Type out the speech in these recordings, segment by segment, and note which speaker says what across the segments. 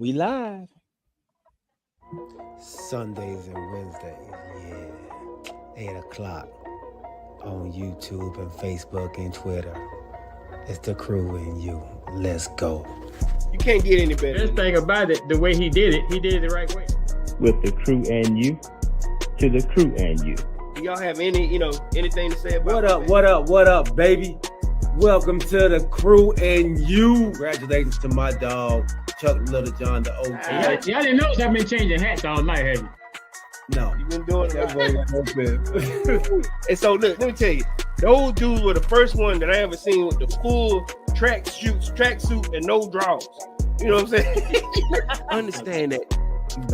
Speaker 1: We live.
Speaker 2: Sundays and Wednesdays, yeah. 8 o'clock on YouTube and Facebook and Twitter. It's the crew and you. Let's go.
Speaker 3: You can't get any better.
Speaker 4: Best thing about it, the way he did it the right way.
Speaker 5: With the crew and you, to the crew and you.
Speaker 3: Do y'all have anything to say about
Speaker 2: What up, baby? Welcome to the crew and you. Congratulations to my dog, Chuck Little John, the OG.
Speaker 4: Y'all didn't notice I've been changing hats all night, have you?
Speaker 2: No.
Speaker 3: You've been doing that. And so, look, let me tell you, those dudes were the first one that I ever seen with the full tracksuit and no drawers. You know what I'm saying?
Speaker 6: Understand that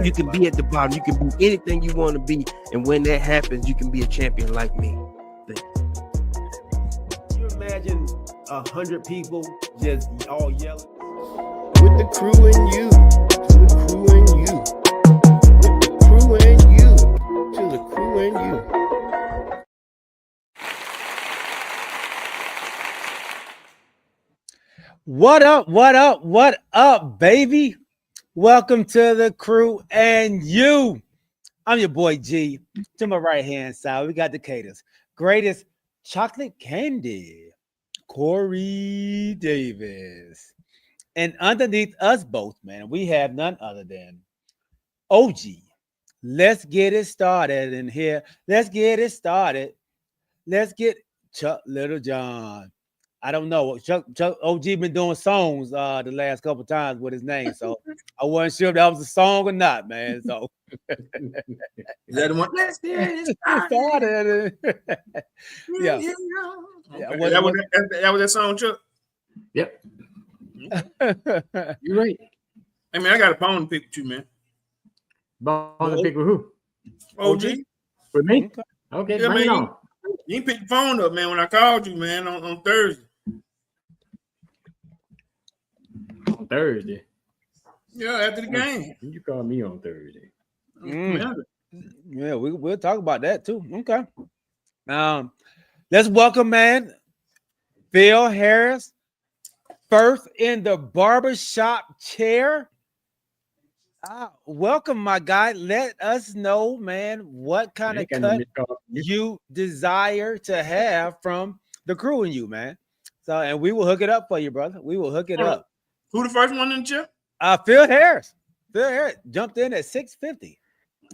Speaker 6: you can be at the bottom, you can be anything you want to be, and when that happens, you can be a champion like me.
Speaker 2: Can you imagine 100 people just all yelling?
Speaker 3: With the crew and you, to the crew and you. With the crew and you, to the crew and you.
Speaker 1: What up, baby? Welcome to the crew and you. I'm your boy G. To my right hand side, we got the Caters. Greatest chocolate candy, Corey Davis. And underneath us both, man, we have none other than OG. Let's get it started in here. Let's get it started. Let's get Chuck Little John. I don't know. Chuck OG been doing songs the last couple times with his name, so I wasn't sure if that was a song or not, man. So
Speaker 4: Is that the one?
Speaker 6: Let's get it
Speaker 1: started. Yeah.
Speaker 4: Okay.
Speaker 7: That was that song, Chuck.
Speaker 4: Yep. You're right.
Speaker 7: I mean, I got a bone to pick with you, man.
Speaker 4: Ball to pick with who?
Speaker 7: OG.
Speaker 4: With me? Okay,
Speaker 7: Yeah,
Speaker 4: bring it
Speaker 7: man,
Speaker 4: on.
Speaker 7: You didn't pick the phone up, man, when I called you, man, on Thursday.
Speaker 4: On Thursday.
Speaker 7: Yeah, after the game.
Speaker 4: You called me on Thursday.
Speaker 1: Yeah, we'll talk about that too. Okay. Let's welcome, man, Phil Harris, first in the barbershop chair. Welcome, my guy. Let us know, man, what kind of cut you desire to have from the crew and you, man. So, and we will hook it up for you, brother. We will hook it up.
Speaker 7: Who the first one in the chair?
Speaker 1: Phil Harris. Phil Harris jumped in at 650.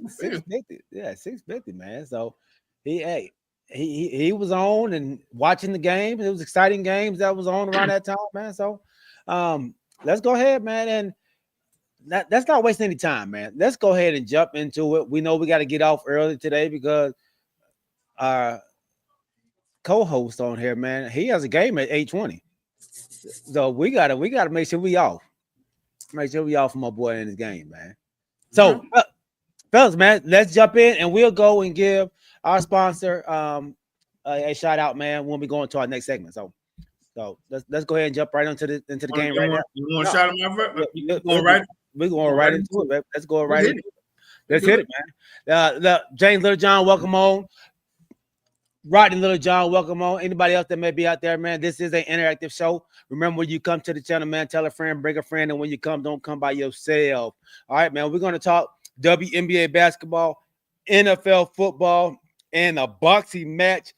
Speaker 1: 650. Yeah, 650, man. So he was on and watching the games. It was exciting games that was on around that time, man. So let's go ahead, man. And let's not waste any time, man. Let's go ahead and jump into it. We know we got to get off early today because our co-host on here, man, he has a game at 8:20. So we gotta make sure we off. Make sure we off for my boy in his game, man. So fellas, man, let's jump in and we'll go and give our sponsor a shout out, man, when we go into our next segment. So let's go ahead and jump right into the game right now.
Speaker 7: You want to shout him out?
Speaker 1: We're going right into it, baby. Let's go right into it. Let's hit it, man. James Little John, welcome on. Rodney Little John, welcome on. Anybody else that may be out there, man, this is an interactive show. Remember, when you come to the channel, man, tell a friend, bring a friend, and when you come, don't come by yourself. All right, man, we're going to talk WNBA basketball, NFL football, and a boxing match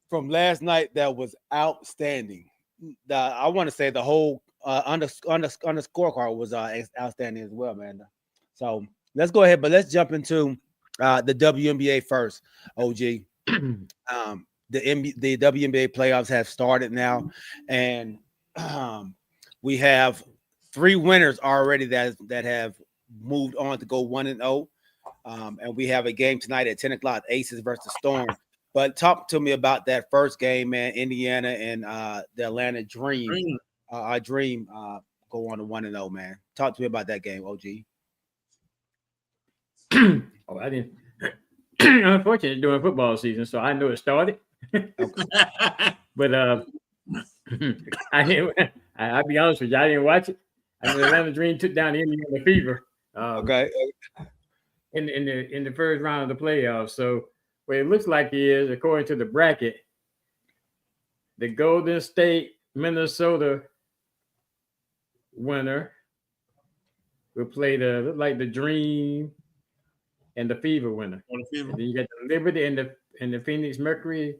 Speaker 1: from last night that was outstanding. I want to say the whole on the scorecard was outstanding as well, man. So let's go ahead, but let's jump into the WNBA first. OG, the WNBA playoffs have started now, and we have 3 winners already that have moved on to go 1-0, and we have a game tonight at 10 o'clock, Aces versus Storm. But talk to me about that first game, man. Indiana and the Atlanta Dream. Our Dream go on to 1-0, man. Talk to me about that game, OG.
Speaker 4: Oh, I didn't. Unfortunately, during football season, so I know it started. But I'll be honest with you, I didn't watch it. I mean, Atlanta Dream took down the Indiana Fever.
Speaker 1: Okay.
Speaker 4: In the first round of the playoffs. So what it looks like is, according to the bracket, the Golden State Minnesota winner will play the Dream and the Fever winner.
Speaker 7: On the field.
Speaker 4: And then you got the Liberty and the Phoenix Mercury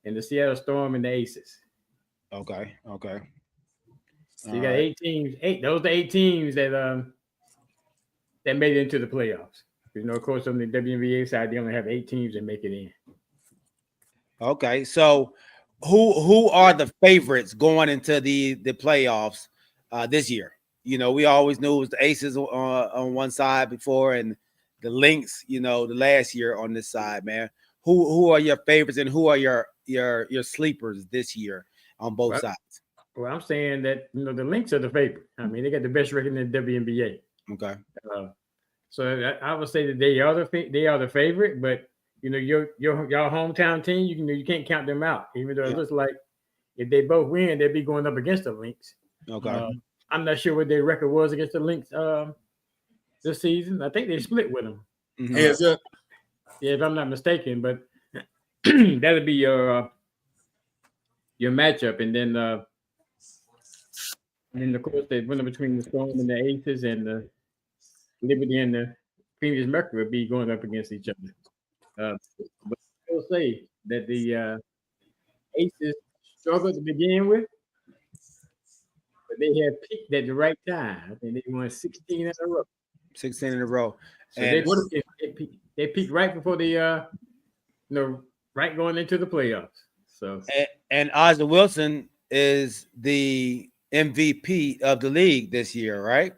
Speaker 4: and the Seattle Storm and the Aces.
Speaker 1: Okay.
Speaker 4: So you got 8 teams. Those are the 8 teams that made it into the playoffs. Of course, on the WNBA side, they only have 8 teams that make it in.
Speaker 1: Okay. So who are the favorites going into the playoffs this year? We always knew it was the Aces on one side before and the Lynx, the last year on this side, man. Who are your favorites and who are your sleepers this year on both sides?
Speaker 4: Well, I'm saying that the Lynx are the favorite. I mean, they got the best record in the WNBA.
Speaker 1: Okay.
Speaker 4: So I would say that they are the favorite, but your hometown team, you can't count them out. Even though it looks like if they both win, they'll be going up against the Lynx.
Speaker 1: Okay.
Speaker 4: I'm not sure what their record was against the Lynx this season. I think they split with them.
Speaker 1: Mm-hmm.
Speaker 4: If I'm not mistaken, but that'll be your matchup, and then of course the winner between the Storm and the Aces and the Liberty and the Phoenix Mercury will be going up against each other. But I will say that the Aces struggled to begin with, but they have peaked at the right time. I think they won 16 in a row.
Speaker 1: 16 in a row.
Speaker 4: So
Speaker 1: And
Speaker 4: they peaked right before the right going into the playoffs. So
Speaker 1: and A'ja Wilson is the MVP of the league this year, right?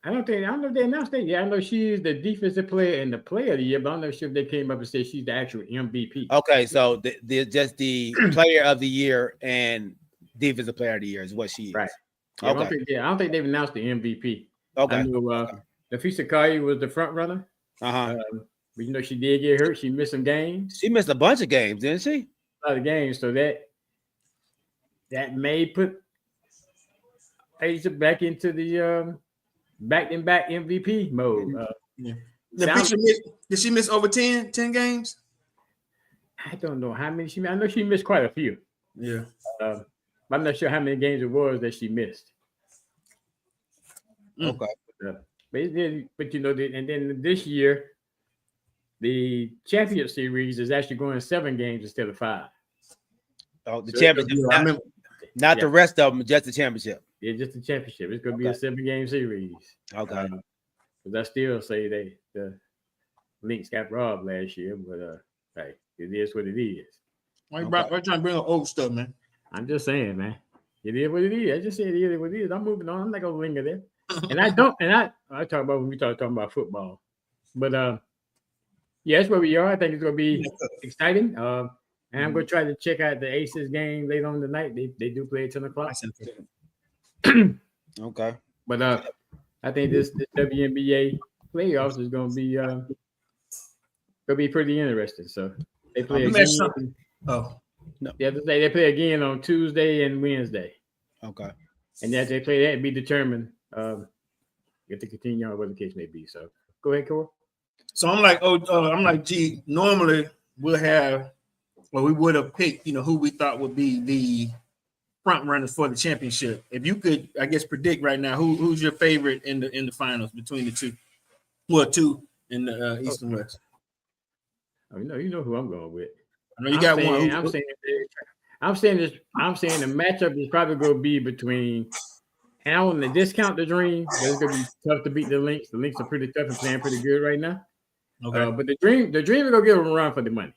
Speaker 4: I don't know if they announced that. Yeah, I know she's the defensive player and the player of the year, but I'm not sure if they came up and said she's the actual MVP.
Speaker 1: Okay, so just the player of the year and defensive player of the year is what she is.
Speaker 4: Right. Yeah,
Speaker 1: Okay.
Speaker 4: I don't think they've announced the MVP.
Speaker 1: Okay.
Speaker 4: I know Nafisa Kaya was the front runner.
Speaker 1: Uh-huh.
Speaker 4: But she did get hurt. She missed some games.
Speaker 1: She missed a bunch of games, didn't she?
Speaker 4: A lot of games, so that may put A'ja back into the back-to-back MVP mode.
Speaker 7: Did she miss over 10 games?
Speaker 4: I don't know how many she missed. I know she missed quite a few.
Speaker 7: Yeah.
Speaker 4: I'm not sure how many games it was that she missed.
Speaker 1: Okay.
Speaker 4: But and then this year, the championship series is actually going 7 games instead of 5.
Speaker 1: Oh, the championship. Not the rest of them, just the championship.
Speaker 4: Yeah, just the championship. It's going to be a 7-game series.
Speaker 1: Okay.
Speaker 4: Because I still say the Lynx got robbed last year, but hey, it is what it is.
Speaker 7: Why you trying to bring up old stuff, man?
Speaker 4: I'm just saying, man. It is what it is. I just said it is what it is. I'm moving on. I'm not gonna linger there. And I talk about when we talking about football. But yeah, that's where we are. I think it's gonna be exciting. And I'm gonna try to check out the Aces game later on tonight. They do play at 10 o'clock.
Speaker 1: Okay.
Speaker 4: But I think this WNBA playoffs is gonna be pretty interesting. So they play again.
Speaker 1: No.
Speaker 4: The other day they play again on Tuesday and Wednesday.
Speaker 1: Okay.
Speaker 4: And as they play that, it'll be determined if they continue on, whatever the case may be. So go ahead, Cole.
Speaker 7: So I'm like, gee, normally we would have picked, who we thought would be the front runners for the championship. If you could, I guess, predict right now, who's your favorite in the finals between the two? Well, 2 in the East and West.
Speaker 4: Oh, you know who I'm going with.
Speaker 7: I know you got one.
Speaker 4: I'm saying the matchup is probably going to be between. And I want to discount the Dream, but it's going to be tough to beat the Lynx. The Lynx are pretty tough and playing pretty good right now.
Speaker 7: Okay.
Speaker 4: But the Dream is going to give them a run for the money.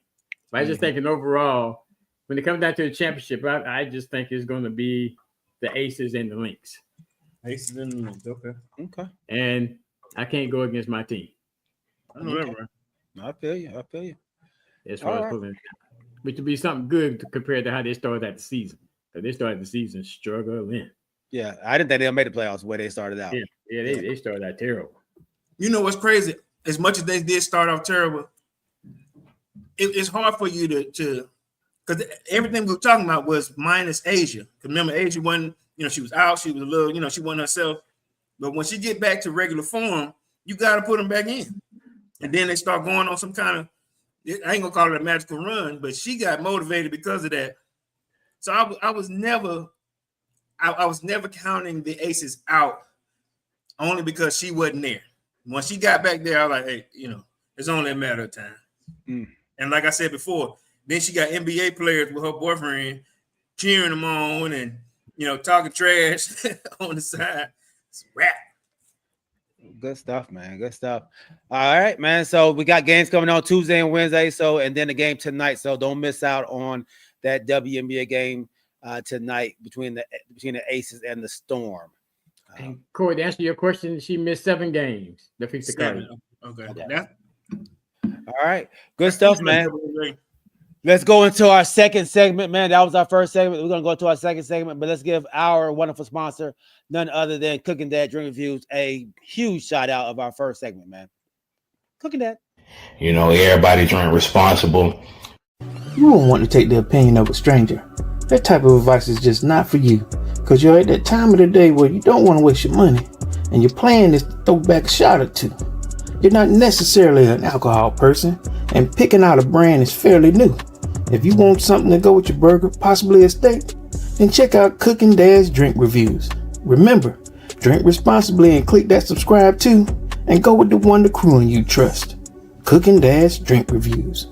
Speaker 4: But I just thinking overall, when it comes down to the championship, I just think it's going to be the Aces and the Lynx.
Speaker 7: Aces and the Lynx. Okay.
Speaker 4: And I can't go against my team.
Speaker 7: I know that, right?
Speaker 1: I feel you.
Speaker 4: As far as pulling, which would be something good compared to how they started out the season. They started the season struggling.
Speaker 1: Yeah, I didn't think they'll make the playoffs the way they started out.
Speaker 4: Yeah, they started out terrible.
Speaker 7: You know what's crazy? As much as they did start off terrible, it's hard for you to because everything we were talking about was minus A'ja. Because remember, A'ja wasn't, she was out, she was a little, she wasn't herself. But when she get back to regular form, you got to put them back in. And then they start going on some kind of, I ain't gonna call it a magical run, but she got motivated because of that. So I was never counting the Aces out only because she wasn't there. When she got back there, I was like, hey, it's only a matter of time. And like I said before, then she got NBA players with her boyfriend cheering them on and talking trash on the side. It's a wrap.
Speaker 1: Good stuff, man. Good stuff. All right, man. So we got games coming on Tuesday and Wednesday. So and then the game tonight. So don't miss out on that WNBA game tonight between the Aces and the Storm.
Speaker 4: And Corey, to answer your question, she missed 7 games. The fix the card.
Speaker 7: Okay.
Speaker 1: All right. Good stuff, man. Let's go into our second segment, man. That was our first segment. We're going to go into our second segment, but let's give our wonderful sponsor, none other than Cooking Dad Drink Reviews, a huge shout out of our first segment, man. Cooking Dad.
Speaker 8: Everybody drink responsible.
Speaker 9: You won't want to take the opinion of a stranger. That type of advice is just not for you, because you're at that time of the day where you don't want to waste your money, and your plan is to throw back a shot or two. You're not necessarily an alcohol person, and picking out a brand is fairly new. If you want something to go with your burger, possibly a steak, then check out Cooking Dad's Drink Reviews. Remember, drink responsibly and click that subscribe too, and go with the one the crew and you trust. Cooking Dad's Drink Reviews.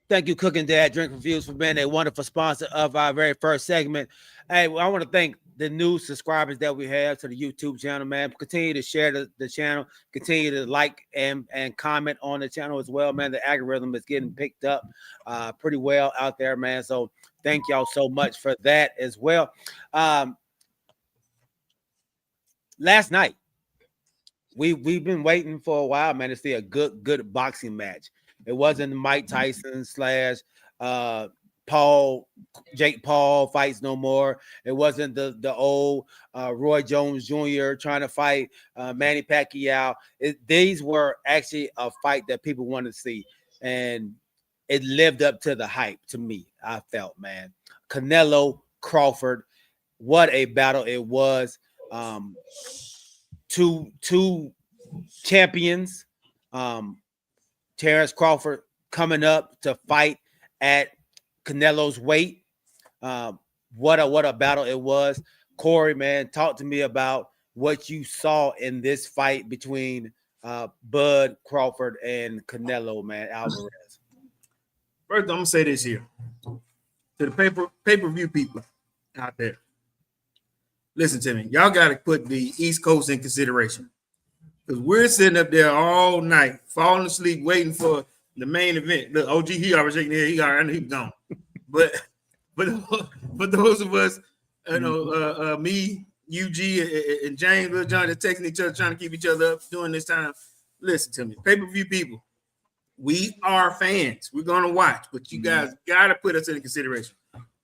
Speaker 1: Thank you, Cooking Dad Drink Reviews, for being a wonderful sponsor of our very first segment. Hey, I want to thank the new subscribers that we have to the YouTube channel, man. Continue to share the channel. Continue to like and comment on the channel as well, man. The algorithm is getting picked up pretty well out there, man. So thank y'all so much for that as well. Last night, we've been waiting for a while, man, to see a good boxing match. It wasn't Mike Tyson / Jake Paul fights no more. It wasn't the old Roy Jones Jr. trying to fight Manny Pacquiao. These were actually a fight that people wanted to see, and it lived up to the hype. To me, I felt, man. Canelo, Crawford, what a battle it was. Two champions. Terrence Crawford coming up to fight at Canelo's weight. What a battle it was. Corey, man, talk to me about what you saw in this fight between Bud Crawford and Canelo, man, Alvarez.
Speaker 7: First, I'm gonna say this here to the pay-per-view people out there. Listen to me. Y'all got to put the East Coast in consideration, because we're sitting up there all night, falling asleep, waiting for the main event. Look, OG, he already shaking his head. I know he's gone. But those of us, me, UG, and James, Lil John, that's texting each other, trying to keep each other up during this time. Listen to me, pay-per-view people. We are fans. We're gonna watch, but you guys gotta put us in consideration,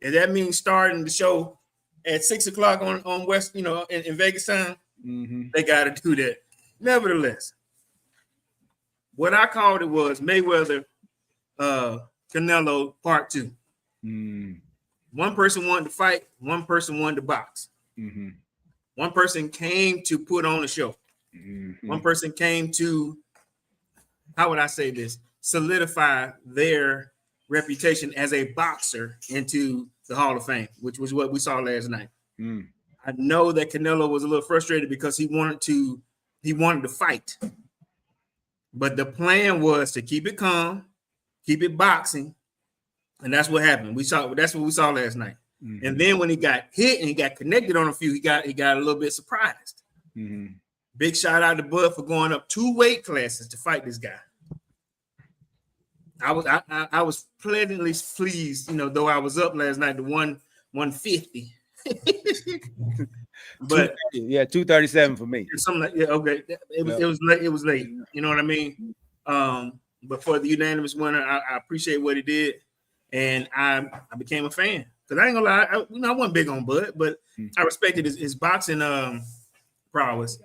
Speaker 7: and that means starting the show at 6:00 on West, in Vegas time. They gotta do that. Nevertheless, what I called it was Mayweather, Canelo Part 2. One person wanted to fight, one person wanted to box. One person came to put on a show. One person came to, how would I say this, solidify their reputation as a boxer into the Hall of Fame, which was what we saw last night. I know that Canelo was a little frustrated because he wanted to fight, but the plan was to keep it calm, keep it boxing, and that's what happened. That's what we saw last night. And then when he got hit and he got connected on a few, he got a little bit surprised. Big shout out to Bud for going up 2 weight classes to fight this guy. I was pleasantly pleased, though I was up last night to 150. But
Speaker 1: 237 for me.
Speaker 7: Something like okay. It was late. You know what I mean? But for the unanimous winner, I appreciate what he did, and I became a fan. Because I ain't gonna lie, I wasn't big on Bud, but I respected his boxing prowess.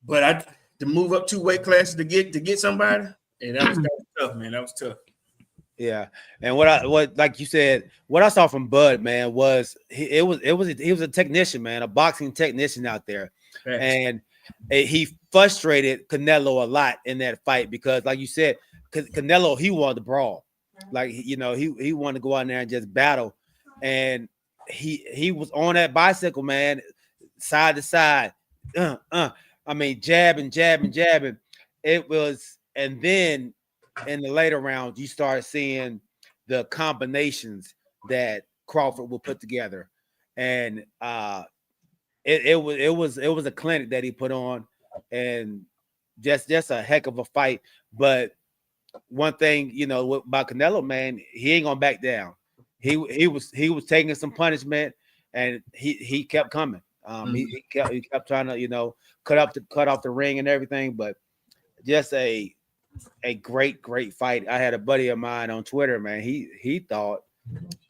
Speaker 7: But to move up 2 weight classes to get somebody, and that was tough, man. That was tough.
Speaker 1: Yeah, and what like you said, what I saw from Bud, man, was he was a technician, man, a boxing technician out there, and he frustrated Canelo a lot in that fight because, like you said, Canelo, he wanted to brawl, like he wanted to go out there and just battle, and he was on that bicycle, man, side to side, I mean, jabbing. It was, and then in the later rounds, you start seeing the combinations that Crawford will put together, and it was a clinic that he put on, and just a heck of a fight. But one thing, about Canelo, man, he ain't gonna back down. He was taking some punishment, and he kept coming. He kept trying to cut off the ring and everything, but just a great fight. I had a buddy of mine on Twitter, man. He thought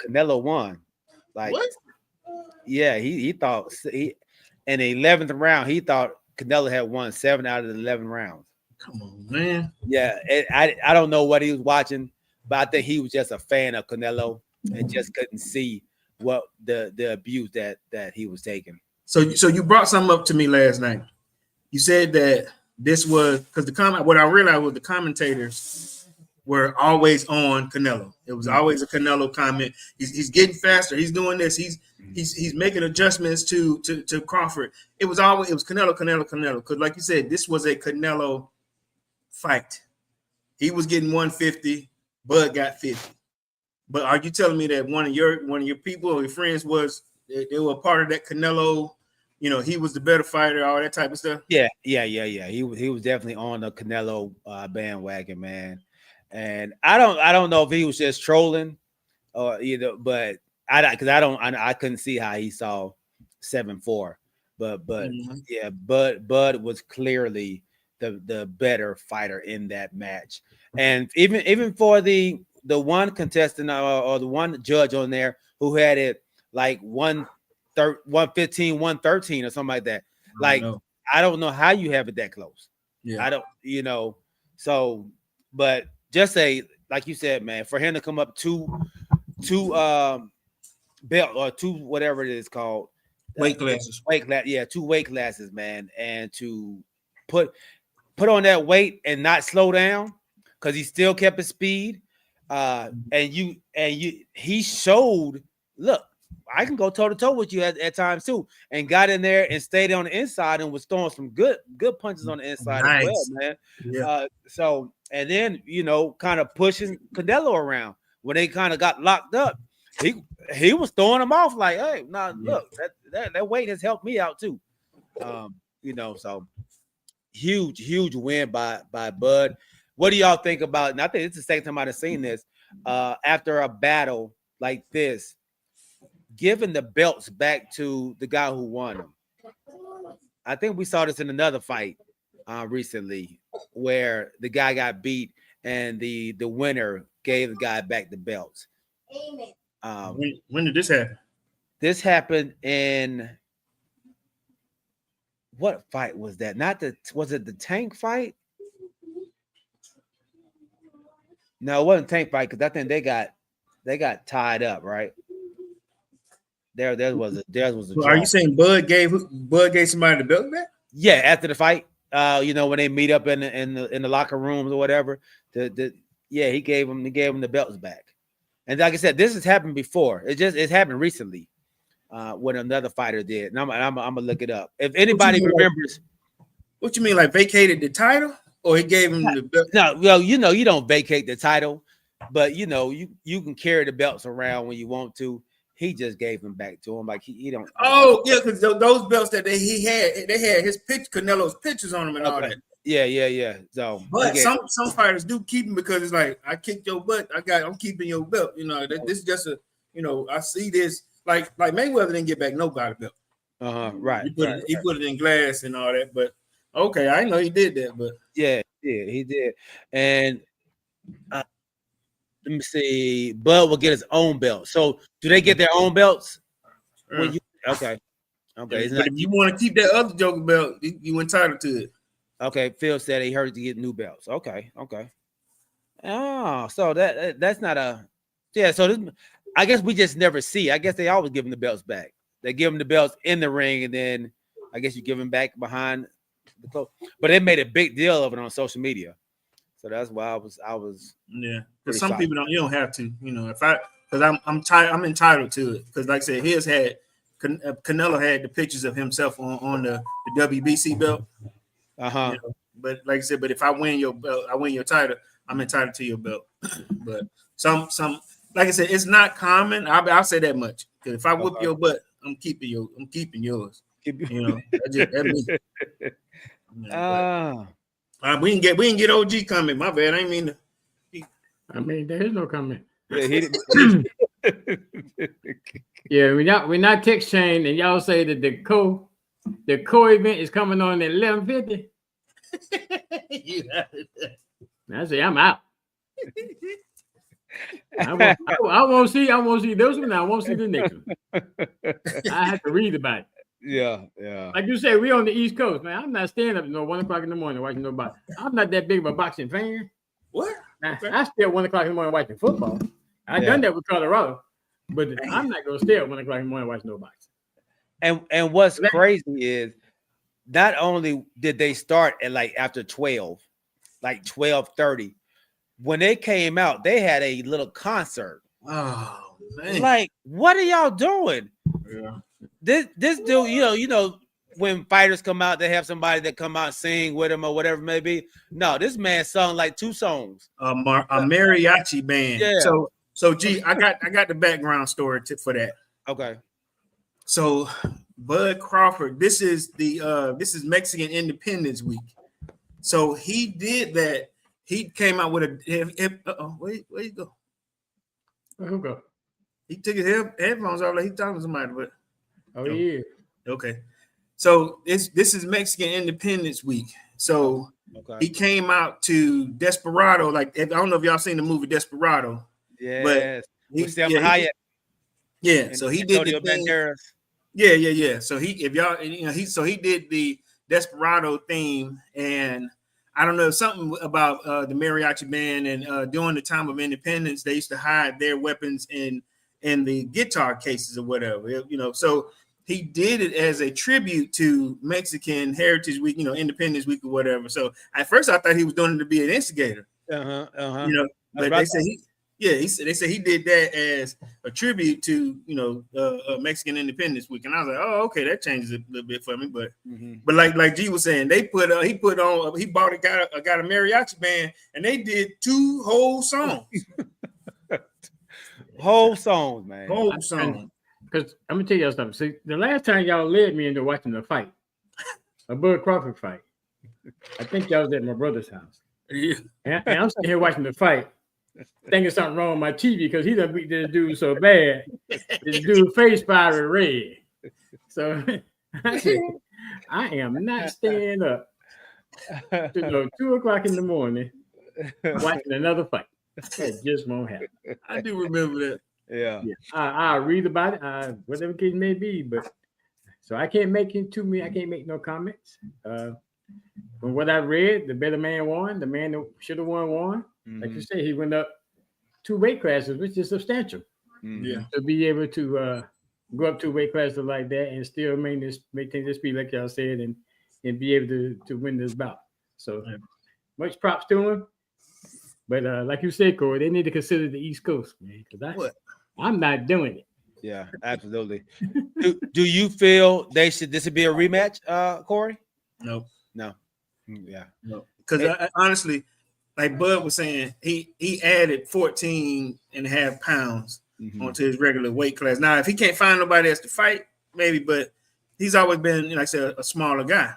Speaker 1: Canelo won. Like,
Speaker 7: what?
Speaker 1: Yeah, he thought in the 11th round he thought Canelo had won 7 out of the 11 rounds.
Speaker 7: Come on, man.
Speaker 1: Yeah, I don't know what he was watching, but I think he was just a fan of Canelo and just couldn't see what the abuse that he was taking.
Speaker 7: So you brought something up to me last night. You said that this was because what I realized was the commentators were always on Canelo. It was always a Canelo comment. He's getting faster. He's doing this. He's making adjustments to Crawford. It was Canelo. Because like you said, this was a Canelo fight. He was getting 150. Bud got 50. But are you telling me that one of your people or your friends they were part of that Canelo? He was the better fighter, all that type of stuff.
Speaker 1: Yeah. He was definitely on the Canelo bandwagon, man. And I don't know if he was just trolling or but I couldn't see how he saw 7-4. But yeah, Bud was clearly the better fighter in that match. And even for the one contestant or the one judge on there who had it like 115, 113 or something like that. Like, I don't know how you have it that close.
Speaker 7: Yeah.
Speaker 1: I don't, so, but just like you said, man, for him to come up two belt or two, whatever it is called.
Speaker 7: Weight classes.
Speaker 1: Two weight classes, man. And to put on that weight and not slow down because he still kept his speed. He showed, look, I can go toe to toe with you at times too, and got in there and stayed on the inside and was throwing some good punches on the inside as well, man.
Speaker 7: Yeah.
Speaker 1: So and then kind of pushing Canelo around when they kind of got locked up. He was throwing them off like, hey, look, that weight has helped me out too. So huge win by Bud. What do y'all think about? And I think it's the second time I've seen this after a battle like this. Giving the belts back to the guy who won them. I think we saw this in another fight recently where the guy got beat and the winner gave the guy back the belts.
Speaker 7: When did this happen?
Speaker 1: This happened in what fight was that? Was it the Tank fight? No, it wasn't Tank fight because I think they got tied up, right? There was a.
Speaker 7: So are you saying Bud gave somebody the belt back?
Speaker 1: Yeah, after the fight, when they meet up in the locker rooms or whatever, he gave him the belts back. And like I said, this has happened before. It's happened recently when another fighter did. And I'm gonna look it up. If anybody remembers,
Speaker 7: what you mean, like vacated the title, or he gave him the belt?
Speaker 1: No, well, you don't vacate the title, but you can carry the belts around when you want to. He just gave them back to him, like he don't.
Speaker 7: Oh yeah, because those belts that they had his Canelo's pictures on them and all that.
Speaker 1: Yeah. So,
Speaker 7: but some fighters do keep them because it's like, I kicked your butt. I'm keeping your belt. This is just I see this like Mayweather didn't get back nobody belt.
Speaker 1: Right.
Speaker 7: He put it in glass and all that. But okay, I know he did that. But
Speaker 1: yeah, he did. And let me see. Bud will get his own belt. So do they get their own belts? Okay. But
Speaker 7: if you want to keep that other Joker belt, you entitled to it.
Speaker 1: Okay. Phil said he heard to get new belts. Okay. Oh, so that's not a So I guess we just never see. I guess they always give them the belts back. They give them the belts in the ring, and then I guess you give them back behind the clothes. But they made a big deal of it on social media. So that's why I was
Speaker 7: yeah. Because some people you don't have to, because I'm entitled to it. Because like I said, his had Canelo had the pictures of himself on the WBC belt. But like I said, but if I win your belt, I win your title, I'm entitled to your belt. But some like I said, it's not common. I'll say that much. Because if I whoop your butt, I'm keeping yours. You know, that we can get OG comment. My bad. I ain't mean to.
Speaker 4: I mean, there is no comment.
Speaker 1: Yeah, he didn't.
Speaker 4: Yeah, we're not text chain, and y'all say that the co event is coming on at 11:50. I say I'm out. I won't see those one. I won't see the next one. I have to read about it.
Speaker 1: Yeah.
Speaker 4: Like you said, we on the East Coast, man. I'm not staying up 1 o'clock in the morning watching nobody. I'm not that big of a boxing fan.
Speaker 7: What?
Speaker 4: I stay at 1 o'clock in the morning watching football. I done that with Colorado, but I'm not gonna stay at 1 o'clock in the morning watching no boxing.
Speaker 1: And what's crazy is not only did they start at like after 12, like 12:30. When they came out, they had a little concert.
Speaker 7: Oh man!
Speaker 1: Like, what are y'all doing?
Speaker 7: Yeah.
Speaker 1: This dude, you know, when fighters come out, they have somebody that come out and sing with them or whatever it may be. No, this man sung like 2 songs.
Speaker 7: A mariachi band.
Speaker 1: Yeah.
Speaker 7: So G, I got the background story for that.
Speaker 1: Okay.
Speaker 7: So Bud Crawford, this is Mexican Independence Week. So he did that. He came out with where you go?
Speaker 4: Who go?
Speaker 7: He took his headphones off like he talking to somebody, but
Speaker 4: yeah.
Speaker 7: Okay. So this is Mexican Independence Week. So he came out to Desperado. Like, I don't know if y'all seen the movie Desperado.
Speaker 1: Yeah.
Speaker 7: But so he did the thing. Yeah. So he did the Desperado theme, and I don't know, something about the mariachi band, and during the time of independence, they used to hide their weapons in the guitar cases or whatever, you know. So he did it as a tribute to Mexican Heritage Week, you know, Independence Week or whatever. So at first I thought he was doing it to be an instigator. You know, but they said they said he did that as a tribute to, you know, Mexican Independence Week, and I was like, oh, okay, that changes it a little bit for me. But but like G was saying, he bought a mariachi band, and they did 2 whole songs.
Speaker 1: Whole songs, man.
Speaker 7: Whole songs.
Speaker 4: Because I'm gonna tell y'all something. See, the last time y'all led me into watching a fight, a Bud Crawford fight, I think y'all was at my brother's house.
Speaker 7: Yeah.
Speaker 4: And I'm sitting here watching the fight, thinking something wrong with my TV because he done beat this dude so bad. This dude face spotted red. So I said, I am not staying up to 2 o'clock in the morning watching another fight. That just won't happen.
Speaker 7: I do remember that.
Speaker 1: Yeah.
Speaker 4: I'll read about it, whatever case may be, but so I can't make no comments. From what I read, the better man won. The man that should have won. Like you say, he went up 2 weight classes, which is substantial.
Speaker 7: Yeah.
Speaker 4: To be able to go up 2 weight classes like that and still maintain this speed, like y'all said, and be able to win this bout. So much props to him. But like you said, Corey, they need to consider the East Coast, man, because I'm not doing it.
Speaker 1: Yeah, absolutely. do you feel this should be a rematch, Corey?
Speaker 7: No.
Speaker 1: Yeah.
Speaker 7: No. Because honestly, like Bud was saying, he added 14 and a half pounds onto his regular weight class. Now, if he can't find nobody else to fight, maybe, but he's always been, like I said, a smaller guy.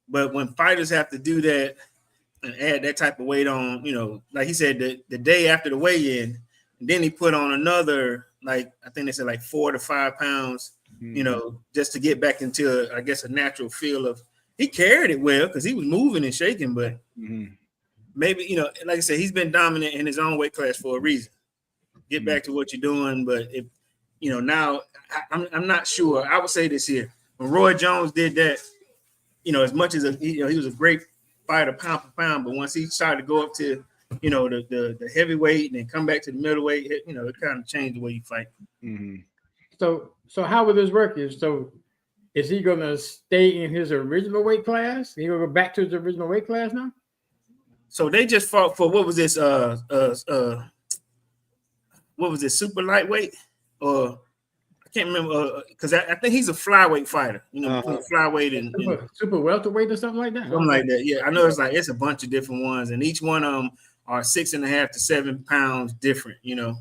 Speaker 7: But when fighters have to do that and add that type of weight on, you know, like he said, the day after the weigh-in, and then he put on another, like, I think they said like 4 to 5 pounds, you know, just to get back into, I guess, a natural feel of, he carried it well because he was moving and shaking, but maybe, you know, like I said, he's been dominant in his own weight class for a reason. Get back to what you're doing, but if, you know, now I'm not sure. I would say this here. When Roy Jones did that, you know, as much as he was a great fighter pound for pound, but once he started to go up to, you know, the heavyweight and then come back to the middleweight, you know, it kind of changed the way you fight.
Speaker 4: So how will this work? So is he going to stay in his original weight class? He going to go back to his original weight class now?
Speaker 7: So they just fought for, what was this? What was it? Super lightweight, or I can't remember because I think he's a flyweight fighter. You know, between flyweight and
Speaker 4: super welterweight or something like that.
Speaker 7: Something like that. Yeah, I know it's a bunch of different ones, and each one of them are 6.5 to 7 pounds different. You know,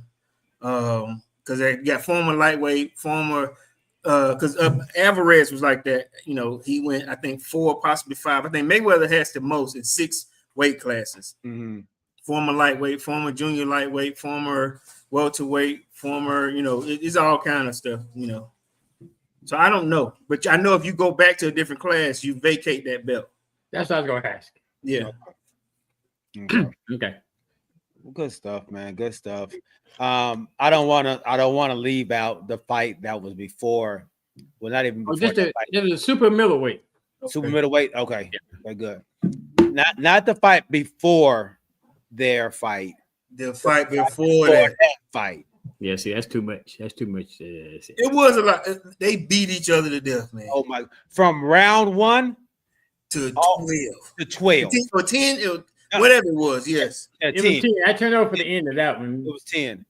Speaker 7: because they got former lightweight, former. Because Alvarez was like that. You know, he went I think 4, possibly 5. I think Mayweather has the most in 6 weight classes.
Speaker 1: Mm-hmm.
Speaker 7: Former lightweight, former junior lightweight, former welterweight, former, you know, it's all kind of stuff, you know. So I don't know, but I know if you go back to a different class, you vacate that belt.
Speaker 4: That's what I was going to ask.
Speaker 7: Yeah.
Speaker 4: Okay.
Speaker 1: Good stuff, man. Good stuff. I don't want to leave out the fight that was before. Well, not even before.
Speaker 4: It was a super middleweight.
Speaker 1: Super middleweight. Okay. Yeah. Very good. Not the fight before their fight.
Speaker 7: The fight before that
Speaker 1: fight.
Speaker 4: Yeah, see, that's too much. That's too much.
Speaker 7: It was a lot. They beat each other to death, man.
Speaker 1: Oh my! From round 1
Speaker 7: to 12.
Speaker 1: To 12.
Speaker 7: Or 10, whatever it was. Yes,
Speaker 4: it was 10. I turned over for the end of that one.
Speaker 1: It was 10.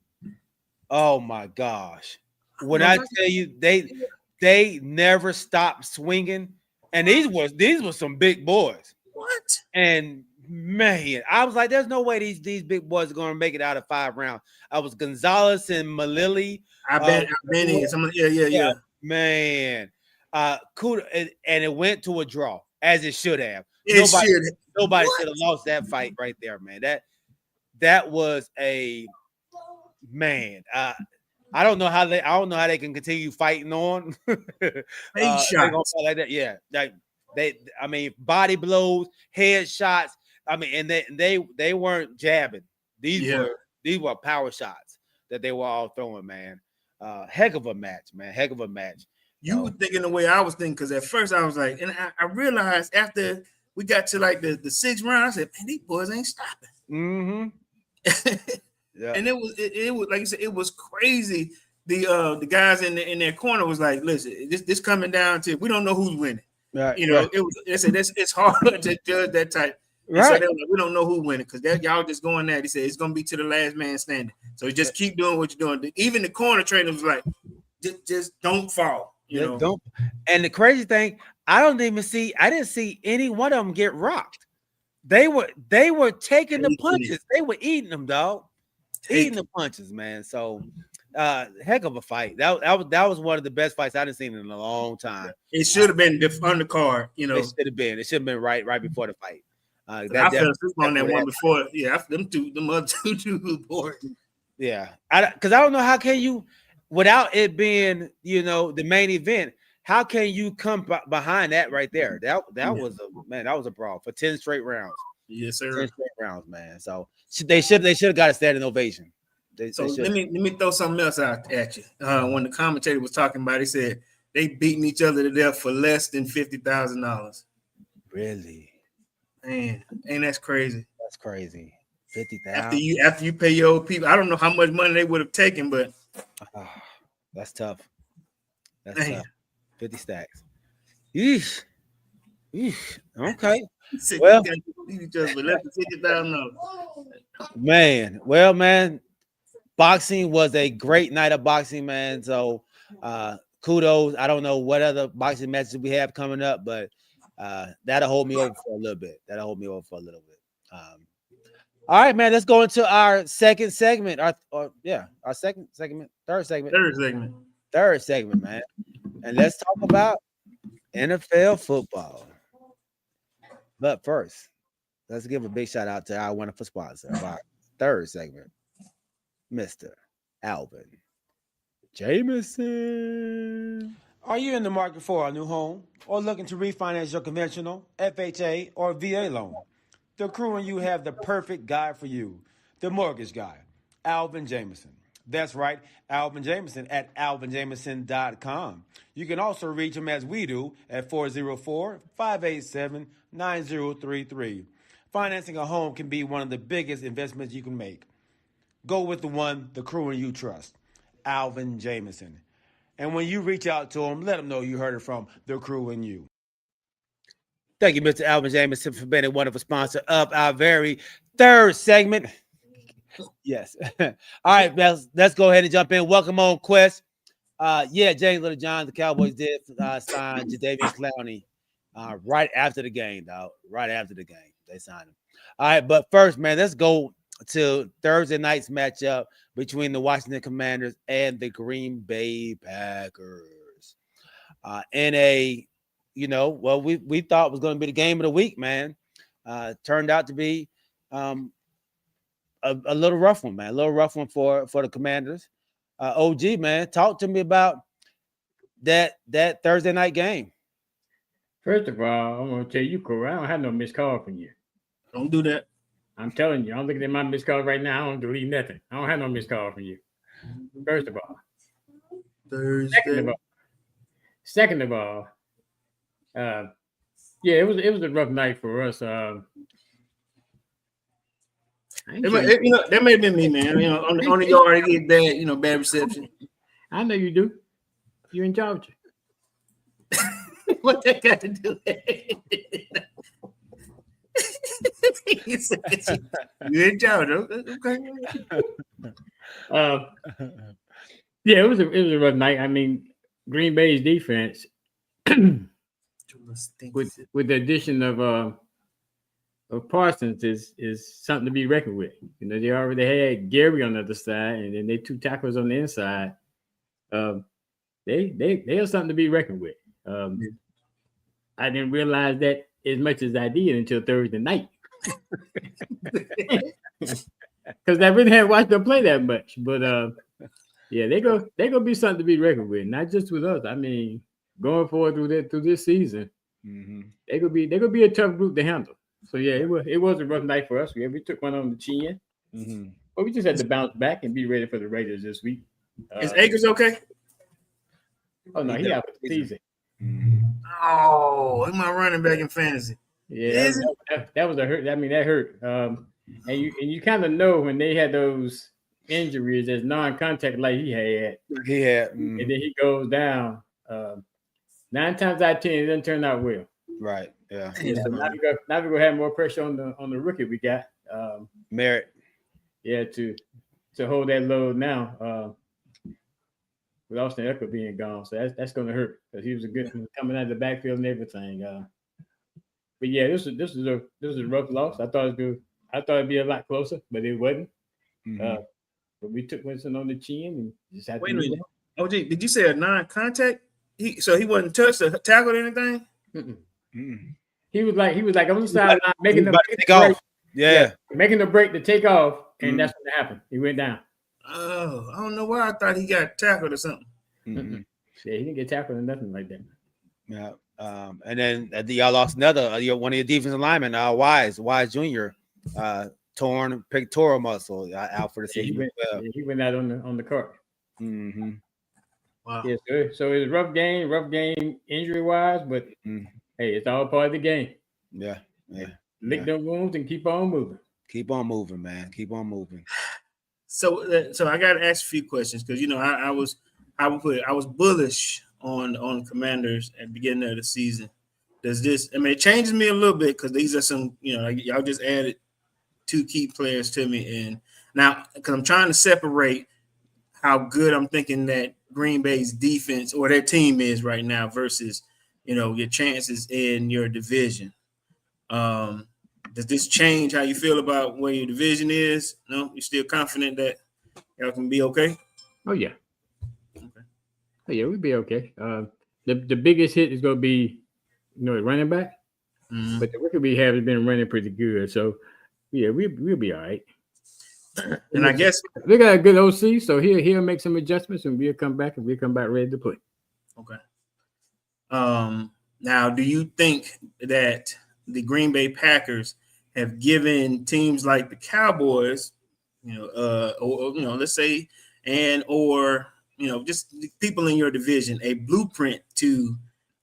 Speaker 1: Oh my gosh! When I tell you, they never stopped swinging, and these were some big boys.
Speaker 7: What?
Speaker 1: And man, I was like, there's no way these big boys are going to make it out of 5 rounds. I was Gonzalez and Malili.
Speaker 7: I've been in. Yeah.
Speaker 1: Man, and it went to a draw, as it should have. Nobody should have lost that fight right there, man. That was a man. I don't know how they can continue fighting on.
Speaker 7: Shots
Speaker 1: like that, yeah. I mean, body blows, head shots. I mean, and they weren't jabbing. These were power shots that they were all throwing, man. Heck of a match, man. Heck of a match.
Speaker 7: You were thinking the way I was thinking, because at first I was like, and I realized after we got to like the 6th round, I said, man, these boys ain't stopping.
Speaker 1: Mm-hmm. Yeah.
Speaker 7: And it was like you said, it was crazy. The guys in their corner was like, listen, this coming down to, we don't know who's winning.
Speaker 1: Right,
Speaker 7: you know, it's hard to judge that type. Right. So they were like, we don't know who's winning because y'all just going there. He said it's gonna be to the last man standing. So just keep doing what you're doing. Even the corner trainer was like, just don't fall. You know,
Speaker 1: don't. And the crazy thing, I didn't see any one of them get rocked. They were taking the punches. They were eating them, dog. Eating the punches, man. So heck of a fight. That was one of the best fights I've seen in a long time.
Speaker 7: It should have been the undercard, you know.
Speaker 1: It should have been right before the fight.
Speaker 7: I fell asleep on that one before. Yeah, them other two bored.
Speaker 1: Yeah, because I don't know how can you, without it being, you know, the main event, how can you come behind that right there? That was a brawl for 10 straight rounds.
Speaker 7: Yes, sir.
Speaker 1: 10 straight rounds, man. So they should have got a standing ovation.
Speaker 7: Let me throw something else out at you. When the commentator was talking about it, he said they beating each other to death for less than $50,000.
Speaker 1: Really?
Speaker 7: Man, ain't that crazy?
Speaker 1: That's crazy. 50,000
Speaker 7: after you pay your old people. I don't know how much money they would have taken, but
Speaker 1: that's tough. That's tough. 50 stacks. Yeesh. Okay. Well, man. Well, man. Boxing was a great night of boxing, man. So kudos. I don't know what other boxing matches we have coming up, but that'll hold me over for a little bit. All right, man. Let's go into our second segment. Third segment, man. And let's talk about NFL football. But first, let's give a big shout out to our wonderful sponsor of our third segment, Mr. Alvin Jameson. Are you in the market for a new home or looking to refinance your conventional, FHA, or VA loan? The crew and you have the perfect guy for you, the mortgage guy, Alvin Jameson. That's right, Alvin Jameson at alvinjameson.com. You can also reach him as we do at 404-587-9033. Financing a home can be one of the biggest investments you can make. Go with the one the crew and you trust, Alvin Jameson. And when you reach out to him, let him know you heard it from the crew and you. Thank you, Mr. Alvin Jameson, for being a wonderful sponsor of our very third segment. Yes. All right, let's go ahead and jump in. Welcome on, Quest. Yeah, James Littlejohn, the Cowboys did sign Jadeveon Clowney right after the game, dog. Right after the game, they signed him. All right, but first, man, let's go to Thursday night's matchup between the Washington Commanders and the Green Bay Packers. In a, what we thought was going to be the game of the week, man. Turned out to be a little rough one, man. A little rough one for the Commanders. OG, man, talk to me about that Thursday night game.
Speaker 4: First of all, I'm gonna tell you, Corey, I don't have no missed call from you.
Speaker 7: Don't do that.
Speaker 4: I'm telling you, I'm looking at my missed call right now. I don't delete nothing. I don't have no missed call from you. First of all.
Speaker 7: Thursday.
Speaker 4: Second of all, yeah, it was a rough night for us.
Speaker 7: That may have been me, man. On the yard, it get bad, bad reception.
Speaker 4: I know you do. You're in Georgia.
Speaker 7: What that got to do? You're in Georgia, okay?
Speaker 4: Yeah, it was a rough night. I mean, Green Bay's defense, with the addition of Parsons, is something to be reckoned with. They already had Gary on the other side, and then they 2 tackles on the inside. They are something to be reckoned with. I didn't realize that as much as I did until Thursday night, because I really haven't watched them play that much. But yeah, they gonna be something to be reckoned with, not just with us. I mean, going forward through this season, they gonna be a tough group to handle. So yeah, it was a rough night for us. We took one on the chin, but we just had to bounce back and be ready for the Raiders this week.
Speaker 7: Is Akers okay?
Speaker 4: Oh no, he out for the season.
Speaker 7: Oh, he's my running back in fantasy.
Speaker 4: Yeah, that was a hurt. I mean, that hurt. And you kind of know when they had those injuries as non-contact like he had. And then he goes down. 9 times out of 10, it doesn't turn out well.
Speaker 1: Right. Yeah.
Speaker 4: So now we're gonna have more pressure on the rookie we got.
Speaker 1: Merritt.
Speaker 4: Yeah, to hold that load now. With Austin Eckler being gone, so that's going to hurt because he was coming out of the backfield and everything. But yeah, this was a rough loss. I thought it'd be a lot closer, but it wasn't. But we took Winston on the chin and just had to.
Speaker 7: Wait a minute, OG, did you say a non-contact? So he wasn't touched or tackled or anything?
Speaker 4: He was like on the sideline making the
Speaker 1: break. Yeah,
Speaker 4: making the break to take off, and that's what happened. He went down.
Speaker 7: Oh, I don't know why I thought he got tackled or something.
Speaker 4: Yeah, he didn't get tackled or nothing like that.
Speaker 1: Yeah. And then y'all lost another one of your defensive linemen, Wise Jr. Torn pectoral muscle out for the season.
Speaker 4: He went out on the cart.
Speaker 7: Wow.
Speaker 4: Yeah, so it was a rough game injury wise, but hey, it's all part of the game.
Speaker 1: Yeah.
Speaker 4: Lick them wounds and keep on moving.
Speaker 1: Keep on moving, man. Keep on moving.
Speaker 7: So I got to ask a few questions because I was bullish on Commanders at the beginning of the season. Does this? I mean, it changes me a little bit because these are some y'all just added 2 key players to me, and now because I'm trying to separate how good I'm thinking that Green Bay's defense or their team is right now versus your chances in your division. Does this change how you feel about where your division is? No, you're still confident that y'all can be okay?
Speaker 4: Oh yeah. Okay. Oh yeah, we'll be okay. The biggest hit is going to be, running back, but the rookie we have has been running pretty good. So yeah, we'll be all right.
Speaker 7: And I guess
Speaker 4: we got a good OC, so he'll make some adjustments and we'll come back ready to play.
Speaker 7: Okay. Now, do you think that the Green Bay Packers have given teams like the Cowboys, let's say, just people in your division, a blueprint to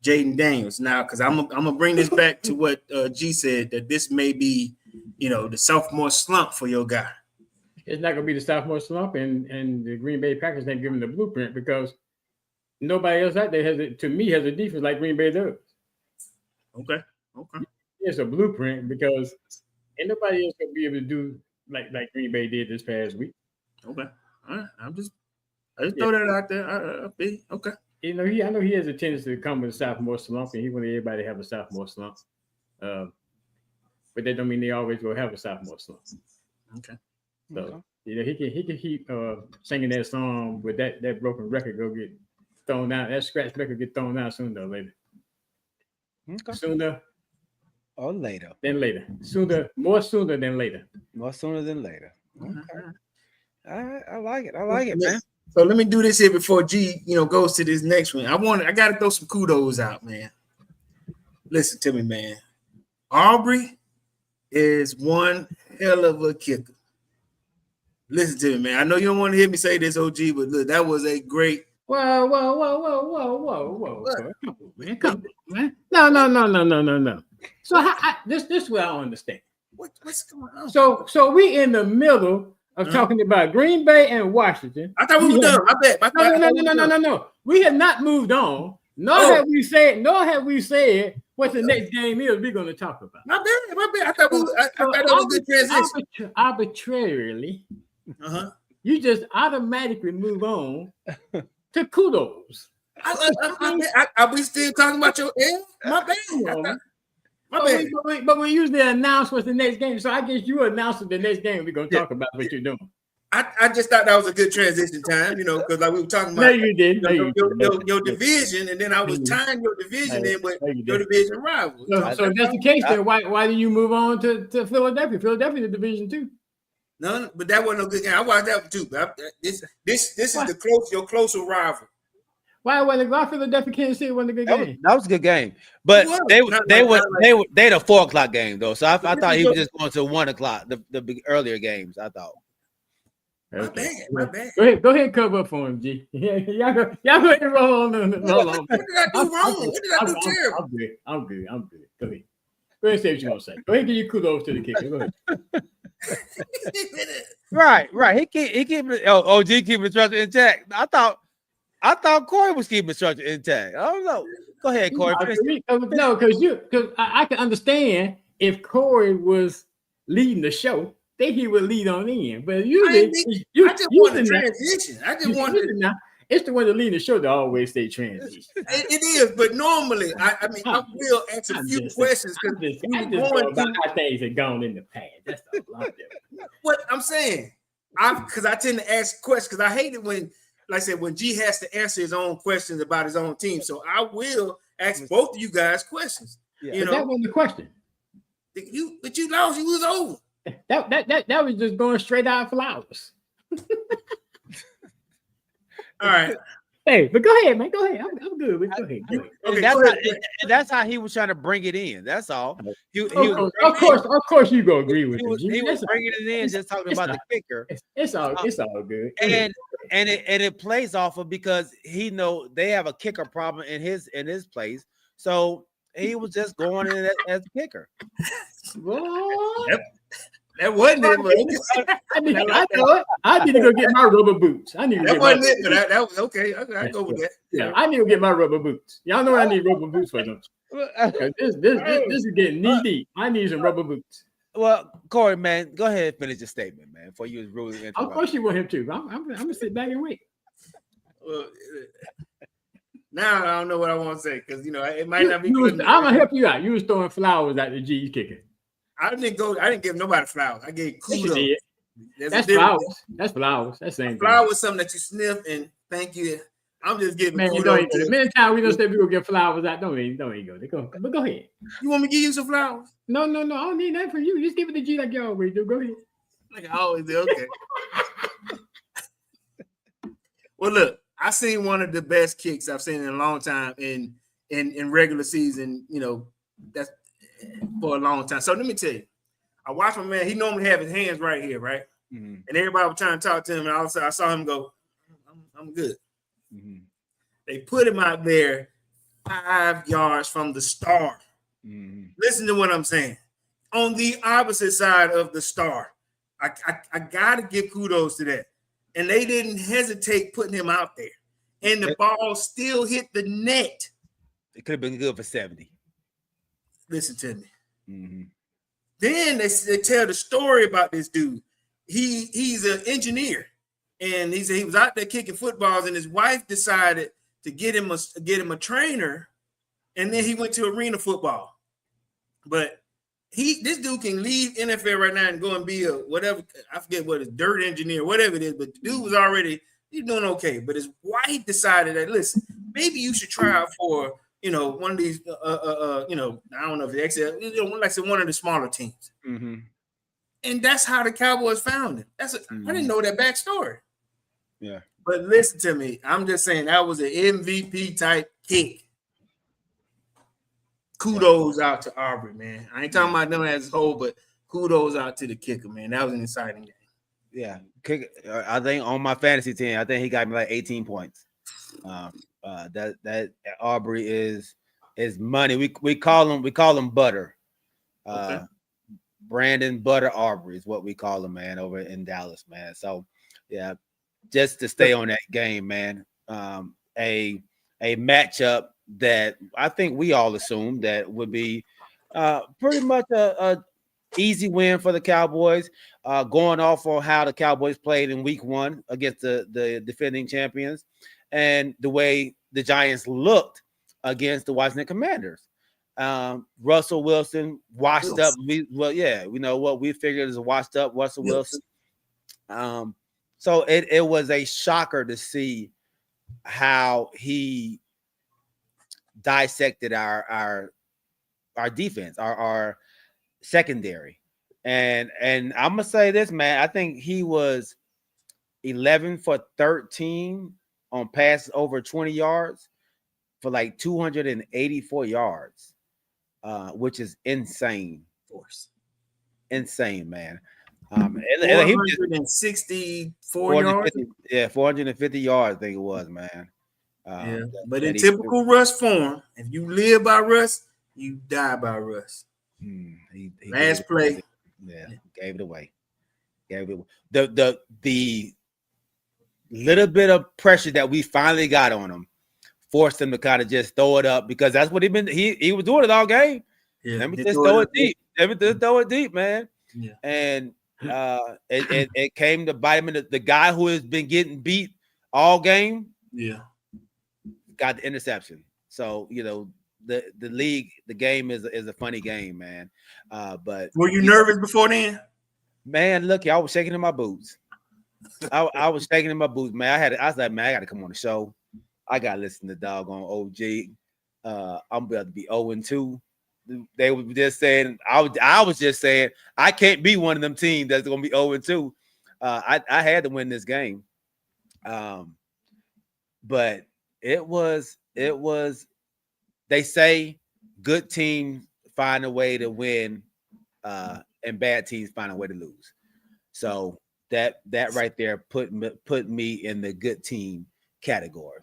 Speaker 7: Jaden Daniels? Now, because I'm gonna bring this back to what G said, that this may be, the sophomore slump for your guy.
Speaker 4: It's not gonna be the sophomore slump, and the Green Bay Packers ain't giving the blueprint because nobody else out there has a defense like Green Bay does.
Speaker 7: Okay.
Speaker 4: It's a blueprint because ain't nobody else gonna be able to do like Green Bay did this past week.
Speaker 7: Okay. All right. I'm just I just throw that out there. Okay.
Speaker 4: You know, I know he has a tendency to come with a sophomore slump, and he wants everybody to have a sophomore slump. But that don't mean they always will have a sophomore slump.
Speaker 7: Okay.
Speaker 4: So you know, he can keep singing that song, but that broken record go get thrown out. That scratch record get thrown out sooner or later.
Speaker 1: Okay.
Speaker 4: Sooner
Speaker 1: or later.
Speaker 4: Than later. More sooner than later.
Speaker 1: More sooner than later. Okay. All right. I like it, man.
Speaker 7: So let me do this here before G, goes to this next one. I got to throw some kudos out, man. Listen to me, man. Aubrey is one hell of a kicker. Listen to me, man. I know you don't want to hear me say this, OG, but look, that was a great.
Speaker 4: Whoa. Come on, man. No. So this is what I don't understand.
Speaker 7: What's going on?
Speaker 4: So we in the middle of talking about Green Bay and Washington.
Speaker 7: I thought we were done. I bet.
Speaker 4: No. We have not moved on. Nor have we said what the next game is we're going to talk about.
Speaker 7: My bad. I thought that was a good transition.
Speaker 4: Arbitrarily, you just automatically move on to kudos.
Speaker 7: Are we still talking about your L? My bad.
Speaker 4: But we usually announce what's the next game. So I guess you announce the next game. We're going to talk about what you're doing.
Speaker 7: I just thought that was a good transition time, because like we were talking about.
Speaker 4: No, you did.
Speaker 7: Your division, and then I was tying your division in with your division rival.
Speaker 4: So if that's the case, then why do you move on to Philadelphia? Philadelphia is division 2.
Speaker 7: No, but that wasn't a good game. I watched that one too. This is your closer rival.
Speaker 4: Why Philadelphia Kansas City wasn't a good game?
Speaker 1: That was a good game, but they the 4:00 game though. So I thought he was just going to 1:00, the earlier games. I thought.
Speaker 7: Okay. My bad.
Speaker 4: Go ahead, and cover up for him, G. Y'all go ahead and roll on.
Speaker 7: What did I do wrong? What did I do terrible?
Speaker 4: I'm good. Go ahead. Go ahead and say what you're gonna say. Go ahead and give you kudos to the kicker. Go
Speaker 1: ahead. Right. He keep OG keeping the structure intact. I thought Corey was keeping the structure intact. I don't know. Go ahead, Corey.
Speaker 4: No, because I can understand if Corey was leading the show, then he would lead on in. But usually,
Speaker 7: I just want the transition. I just want to.
Speaker 4: It's the one that lead the show to always stay transition.
Speaker 7: It is, but normally, I will ask a few questions because
Speaker 4: how things have gone in the past. That's all I'm doing.
Speaker 7: What I'm saying, because I tend to ask questions because I hate it when, like I said, when G has to answer his own questions about his own team. So I will ask both of you guys questions.
Speaker 4: Yeah. That wasn't the question.
Speaker 7: But you lost. You was over.
Speaker 4: That was just going straight out of flowers.
Speaker 7: All right.
Speaker 4: Hey, but go ahead, man. Go ahead. I'm good. Go ahead.
Speaker 1: Okay, that's how he was trying to bring it in. That's all.
Speaker 4: Of course, you gonna agree with me.
Speaker 1: He was bringing it in, just talking about the kicker.
Speaker 4: It's all good.
Speaker 1: And it plays off of because he know they have a kicker problem in his place, so he was just going in as a kicker.
Speaker 7: That wasn't it.
Speaker 4: I know it. I need to go get my rubber boots.
Speaker 7: That wasn't it, but that was okay. I go with that.
Speaker 4: Yeah, I need to get my rubber boots. Y'all know I need rubber boots for them. This is getting knee deep. I need some rubber boots.
Speaker 1: Well, Corey, man, go ahead and finish your statement, man. Before you was really interrupted.
Speaker 4: Of course, you want him to. I'm gonna sit back and wait.
Speaker 7: Well, now I don't know what I want to say because it might not be good.
Speaker 4: I'm gonna help you out. You was throwing flowers at the G's kicking.
Speaker 7: I didn't give nobody flowers. I gave kudos.
Speaker 4: That's flowers. That's flowers. That's same.
Speaker 7: Flowers, something that you sniff and thank you. I'm just giving.
Speaker 4: Man, the many times we don't say we gonna get flowers out. Don't even go. But go ahead.
Speaker 7: You want me to give you some flowers?
Speaker 4: No. I don't need that from you. Just give it to G like you always do. Go ahead.
Speaker 7: Like I always do. Okay. Well, look, I seen one of the best kicks I've seen in a long time in regular season. That's for a long time. So let me tell you, I watched my man. He normally have his hands right here, right? Mm-hmm. And everybody was trying to talk to him, and all of a sudden I saw him go, "I'm good." Mm-hmm. They put him out there 5 yards from the star. Mm-hmm. Listen to what I'm saying. On the opposite side of the star, I gotta give kudos to that. And they didn't hesitate putting him out there, and the ball still hit the net.
Speaker 1: It could have been good for 70.
Speaker 7: Listen to me. Mm-hmm. Then they tell the story about this dude. He's an engineer, and he said he was out there kicking footballs, and his wife decided to get him a trainer, and then he went to arena football. But this dude can leave NFL right now and go and be a whatever, I forget what, a dirt engineer, whatever it is, but the dude was already, he's doing okay. But his wife decided that, listen, maybe you should try out for, one of these, I don't know if it's XL, like I said, one of the smaller teams.
Speaker 1: Mm-hmm.
Speaker 7: And that's how the Cowboys found him. I didn't know that backstory.
Speaker 1: Yeah.
Speaker 7: But listen to me. I'm just saying that was an MVP type kick. Kudos out to Aubrey, man. I ain't talking about them as a whole, but kudos out to the kicker, man. That was an exciting game.
Speaker 1: Yeah. I think on my fantasy team, I think he got me like 18 points. That Aubrey is money. We call him Butter.
Speaker 7: Okay.
Speaker 1: Brandon Butter Aubrey is what we call him, man, over in Dallas, man. So yeah, just to stay on that game, man. A matchup that I think we all assumed that would be pretty much a easy win for the Cowboys, going off on how the Cowboys played in week 1 against the defending champions and the way the Giants looked against the Washington Commanders. Russell Wilson washed up. We know what we figured is a washed up Russell Wilson. So it was a shocker to see how he dissected our defense, our secondary. And I'm gonna say this, man. I think he was 11 for 13 on passes over 20 yards for like 284 yards, which is insane.
Speaker 7: Of course.
Speaker 1: Insane, man.
Speaker 7: 464 yards.
Speaker 1: Yeah, 450 yards, I think it was, man.
Speaker 7: But in typical Russ form, if you live by Russ, you die by Russ.
Speaker 1: He
Speaker 7: Last play.
Speaker 1: Gave it away. The little bit of pressure that we finally got on him forced him to kind of just throw it up, because that's what he was doing it all game.
Speaker 7: Yeah,
Speaker 1: Let me just throw it deep. Let me just throw it deep, man.
Speaker 7: Yeah.
Speaker 1: And it came to bite him in the guy who has been getting beat all game.
Speaker 7: Yeah.
Speaker 1: Got the interception. So, the league, the game is a funny game, man. But
Speaker 7: were you nervous before then?
Speaker 1: Man, look, I was shaking in my boots. I was shaking in my boots, man. I was like, man, I got to come on the show. I got to listen to doggone OG. I'm about to be 0-2. They were just saying, I was just saying, I can't be one of them teams that's going to be 0-2. I had to win this game. But it was, they say good teams find a way to win, and bad teams find a way to lose. So that right there put me in the good team category.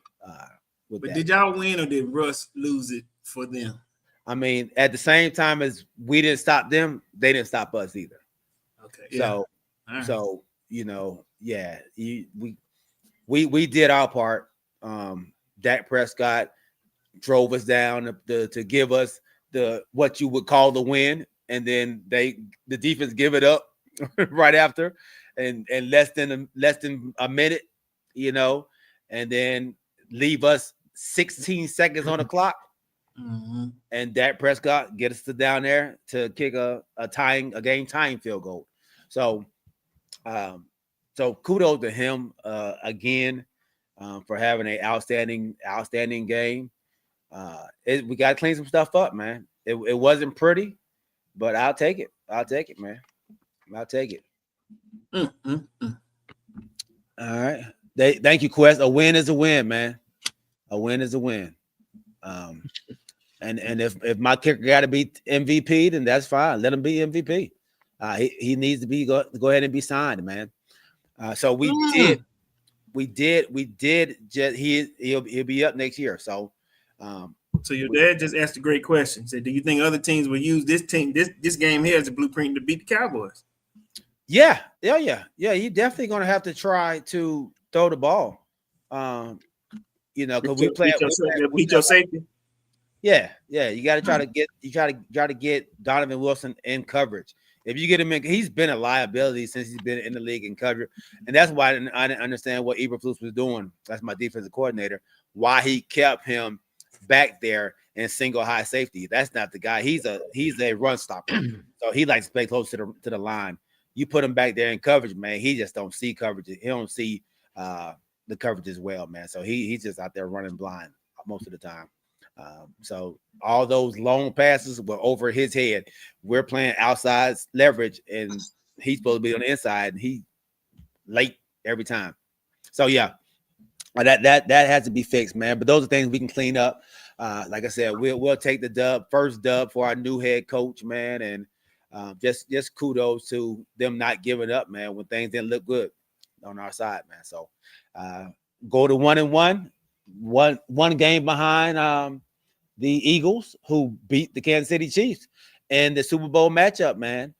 Speaker 7: But did y'all win, or did Russ lose it for them?
Speaker 1: I mean, at the same time as we didn't stop them, they didn't stop us either.
Speaker 7: Okay. Yeah.
Speaker 1: So we did our part. Dak Prescott drove us down to give us what you would call the win, and then the defense give it up right after, and less than a minute, and then leave us 16 seconds on the clock.
Speaker 7: Mm-hmm.
Speaker 1: And Dak Prescott get us down there to kick a game tying field goal. So kudos to him again for having an outstanding game. We got to clean some stuff up, man. It wasn't pretty, but I'll take it. I'll take it, man. I'll take it.
Speaker 7: Mm-hmm.
Speaker 1: All right. Thank you, Quest. A win is a win, man. A win is a win. And if my kicker got to be MVP, then that's fine. Let him be MVP. He needs to be go ahead and be signed, man. So we did. Just he'll be up next year. So,
Speaker 7: so your dad just asked a great question. Said, "Do you think other teams will use this game here as a blueprint to beat the Cowboys?"
Speaker 1: Yeah. You're definitely gonna have to try to throw the ball. Because we play
Speaker 7: your safety.
Speaker 1: Yeah. You got to try to get Donovan Wilson in coverage. If you get him in, he's been a liability since he's been in the league in coverage, and that's why I didn't understand what Eberflus was doing. That's my defensive coordinator. Why he kept him back there in single high safety. That's not the guy. He's a run stopper, so he likes to play close to the line. You put him back there in coverage, man. He just don't see coverage. He don't see the coverage as well, man. So he's just out there running blind most of the time. So all those long passes were over his head. We're playing outside leverage, and he's supposed to be on the inside, and he late every time. So yeah, that has to be fixed, man. But those are things we can clean up. Like I said, we'll take the first dub for our new head coach, man, and just kudos to them not giving up, man, when things didn't look good on our side, man. So go to 1-1, one game behind the Eagles, who beat the Kansas City Chiefs in the Super Bowl matchup, man.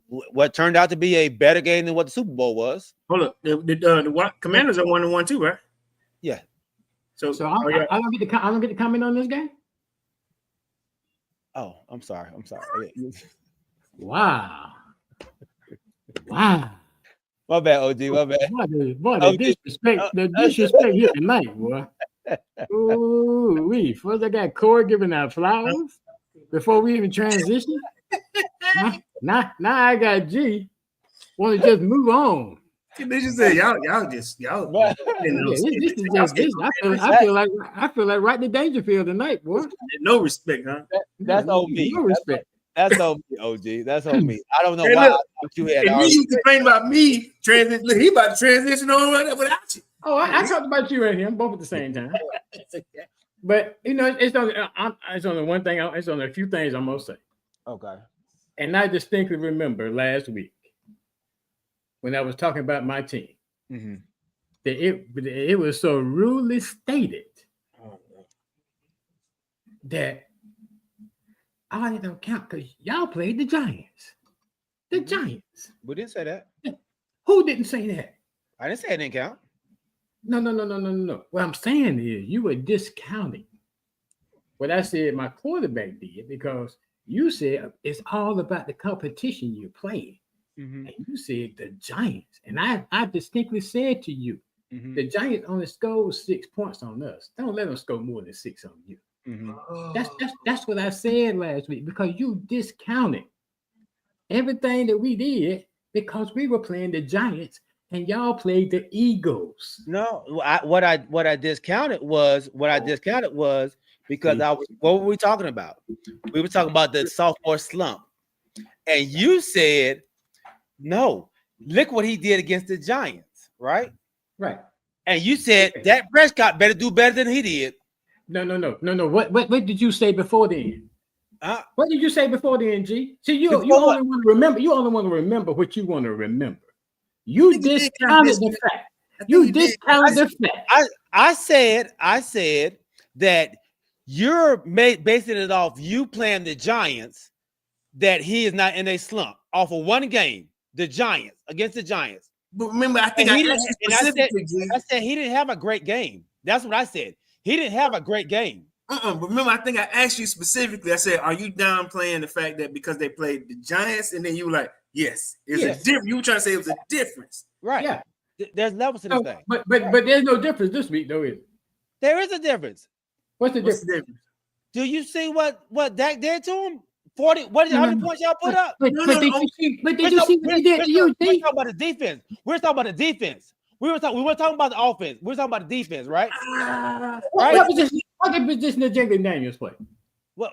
Speaker 1: What turned out to be a better game than what the Super Bowl was.
Speaker 7: Hold up, the Commanders are 1-1 too, right?
Speaker 1: Yeah.
Speaker 4: So I don't get to comment on this game.
Speaker 1: Oh, I'm sorry.
Speaker 4: Wow. Wow.
Speaker 1: My bad, OG. My bad.
Speaker 4: Boy, the disrespect here tonight, boy. Ooh, first I got Corey giving out flowers before we even transition. Now I got G. Want to just move on.
Speaker 7: They just say y'all. This
Speaker 4: is just this. I feel like right in the Dangerfield tonight, boy.
Speaker 7: No respect, huh?
Speaker 1: That's on me.
Speaker 4: No respect.
Speaker 1: That's on me, OG. That's on me. I don't know why you had.
Speaker 7: And you complain about me transition. Look, he about to transition on right without you.
Speaker 4: Oh, I talked about you and him both at the same time. But it's only one thing. It's only a few things I'm gonna say.
Speaker 1: Okay.
Speaker 4: And I distinctly remember last week when I was talking about my team, that it was so rudely stated that all it don't count because y'all played the Giants. The Giants.
Speaker 1: We didn't say that.
Speaker 4: Who didn't say that?
Speaker 1: I didn't say it didn't count.
Speaker 4: No. What I'm saying is you were discounting what I said my quarterback did, because you said it's all about the competition you're playing. And you said the Giants. And I distinctly said to you, the Giants only scored 6 points on us. Don't let them score more than 6 on you. That's what I said last week, because you discounted everything that we did because we were playing the Giants and y'all played the Eagles.
Speaker 1: No, what I discounted was because what were we talking about? We were talking about the sophomore slump, and you said, "No, look what he did against the Giants," right?
Speaker 4: Right.
Speaker 1: And you said Dak Prescott better do better than he did.
Speaker 4: No. What did you say before then? What did you say before then, G? See, you only want to remember. You only want to remember what you want to remember. You discounted the fact. You discounted the fact.
Speaker 1: I said that you're basing it off you playing the Giants, that he is not in a slump off of one game, the Giants against the Giants.
Speaker 7: But remember, I think
Speaker 1: I said he didn't have a great game. That's what I said. He didn't have a great game.
Speaker 7: But remember, I think I asked you specifically. I said, "Are you downplaying the fact that because they played the Giants?" And then you were like, "Yes, it's a difference." You were trying to say it was a difference,
Speaker 1: right? Yeah. There's levels to this thing.
Speaker 4: But there's no difference this week, though, is it?
Speaker 1: There is a difference.
Speaker 4: What's the difference?
Speaker 1: Do you see what Dak did to him? 40. How many points y'all put up?
Speaker 4: But did you see what he did to you?
Speaker 1: We're talking about the defense. We're talking about the defense. We weren't talking about the offense. We were talking about the defense, right?
Speaker 4: What position did Jacob Daniels play?
Speaker 1: Well,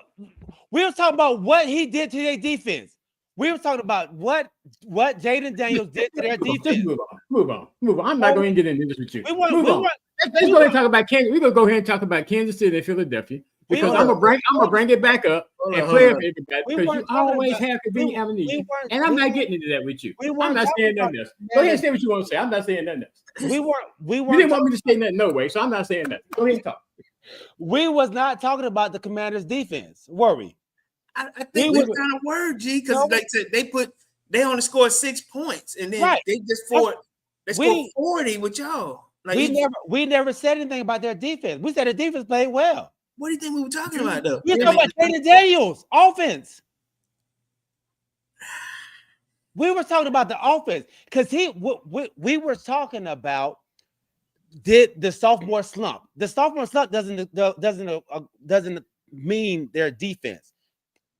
Speaker 1: we were talking about what he did to their defense. We were talking about what Jaden Daniels did to their defense.
Speaker 4: Just move on. I'm not going to get into this with you. Move on. Let's go ahead and talk about Kansas. We're gonna go ahead and talk about Kansas City and Philadelphia, because I'm gonna bring it back up and clarify it, because you always have convenient amnesia. And I'm not getting into that with you. I'm not saying nothing else. Go ahead and say what you want to say. I'm not saying nothing else.
Speaker 1: We
Speaker 4: You didn't want me to say nothing no way, so I'm not saying nothing. Go ahead and talk.
Speaker 1: We was not talking about the Commanders' defense. Were we?
Speaker 7: I think we're kind of word, G, because they only scored 6 points, and then they scored 40 with y'all. Like
Speaker 1: we never said anything about their defense. We said the defense played well.
Speaker 7: What do you think we were talking about, though?
Speaker 1: We were talking about Jaden Daniels offense. We were talking about the offense because we were talking about did the sophomore slump. The sophomore slump doesn't mean their defense.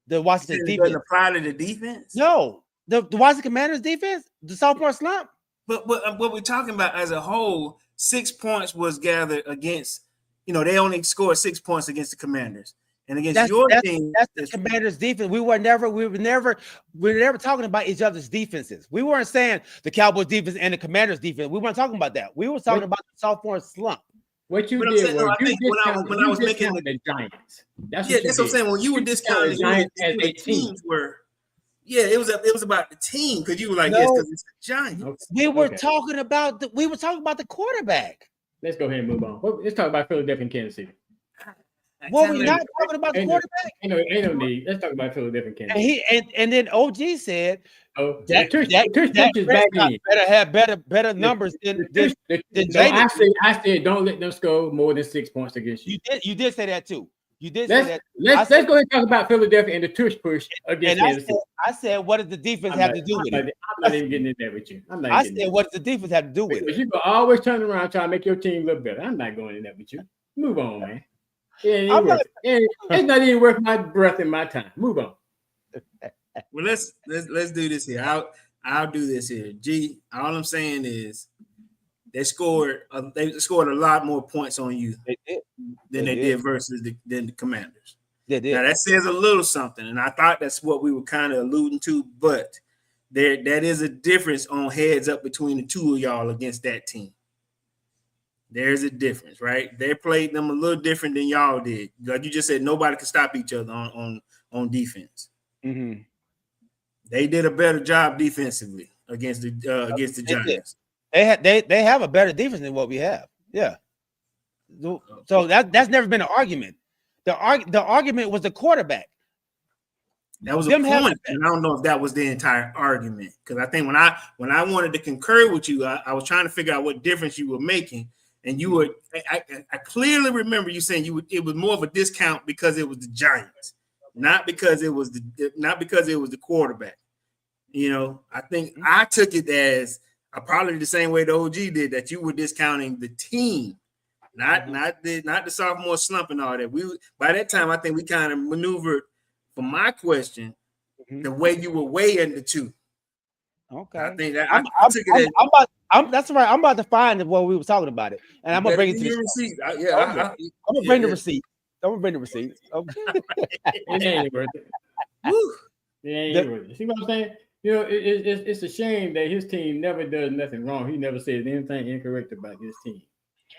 Speaker 1: The Washington defense
Speaker 7: doesn't apply to the defense.
Speaker 1: No, the Washington Commanders defense, the sophomore slump.
Speaker 7: But what we're talking about as a whole, 6 points was gathered against. They only scored 6 points against the Commanders. And against your team,
Speaker 1: that's the Commanders' defense. We were never talking about each other's defenses. We weren't saying the Cowboys' defense and the Commanders' defense. We weren't talking about that. We were talking about the sophomore slump.
Speaker 4: What you did was when I was making the Giants.
Speaker 7: That's what I'm saying. When you were discounting the Giants as a team, it was about the team because you were like, yes, because it's the Giants.
Speaker 1: Okay. We were talking about the quarterback.
Speaker 4: Let's go ahead and move on. Let's talk about Philadelphia and Kansas City.
Speaker 1: Well, we're not talking about the quarterback.
Speaker 4: Ain't no need. Let's talk about Philadelphia and Kansas
Speaker 1: City. And then OG said
Speaker 4: that
Speaker 1: better have better numbers than
Speaker 4: Jaden. I said don't let them score more than 6 points against you.
Speaker 1: You did say that too. You did say that.
Speaker 4: Let's go ahead and talk about Philadelphia and the tush push against Kansas City.
Speaker 1: I said, what does the defense have to do with it?
Speaker 4: I'm not even getting in there with you.
Speaker 1: I said, what does the defense have to do with it?
Speaker 4: You can always turn around trying to make your team look better. I'm not going in there with you. Move on, man. It's not even worth my breath and my time. Move on.
Speaker 7: Well, let's do this here. I'll do this here. G, all I'm saying is they scored a lot more points on you than they did versus the Commanders. Now that says a little something, and I thought that's what we were kind of alluding to, but that is a difference on heads up between the two of y'all against that team. There's a difference, right? They played them a little different than y'all did. Like you just said, nobody could stop each other on defense.
Speaker 1: Mm-hmm.
Speaker 7: They did a better job defensively against the Giants.
Speaker 1: They have a better defense than what we have. Yeah. So that's never been an argument. The argument was the quarterback.
Speaker 7: That was a point, and I don't know if that was the entire argument. Because I think when I wanted to concur with you, I was trying to figure out what difference you were making. And you were, I clearly remember you saying it was more of a discount because it was the Giants, not because it was the quarterback. I think I took it as probably the same way the OG did, that you were discounting the team, not the sophomore slump and all that. By that time, I think we kind of maneuvered for my question the way you were weighing the two.
Speaker 1: Okay,
Speaker 7: I think that I took it as.
Speaker 1: That's right. I'm about to find what we were talking about it, and I'm gonna bring it to the
Speaker 7: receipt.
Speaker 1: I'm gonna bring the receipt. I'm gonna bring the receipt. Okay.
Speaker 4: It ain't worth it. It ain't worth it. See what I'm saying? It's a shame that his team never does nothing wrong. He never says anything incorrect about his team.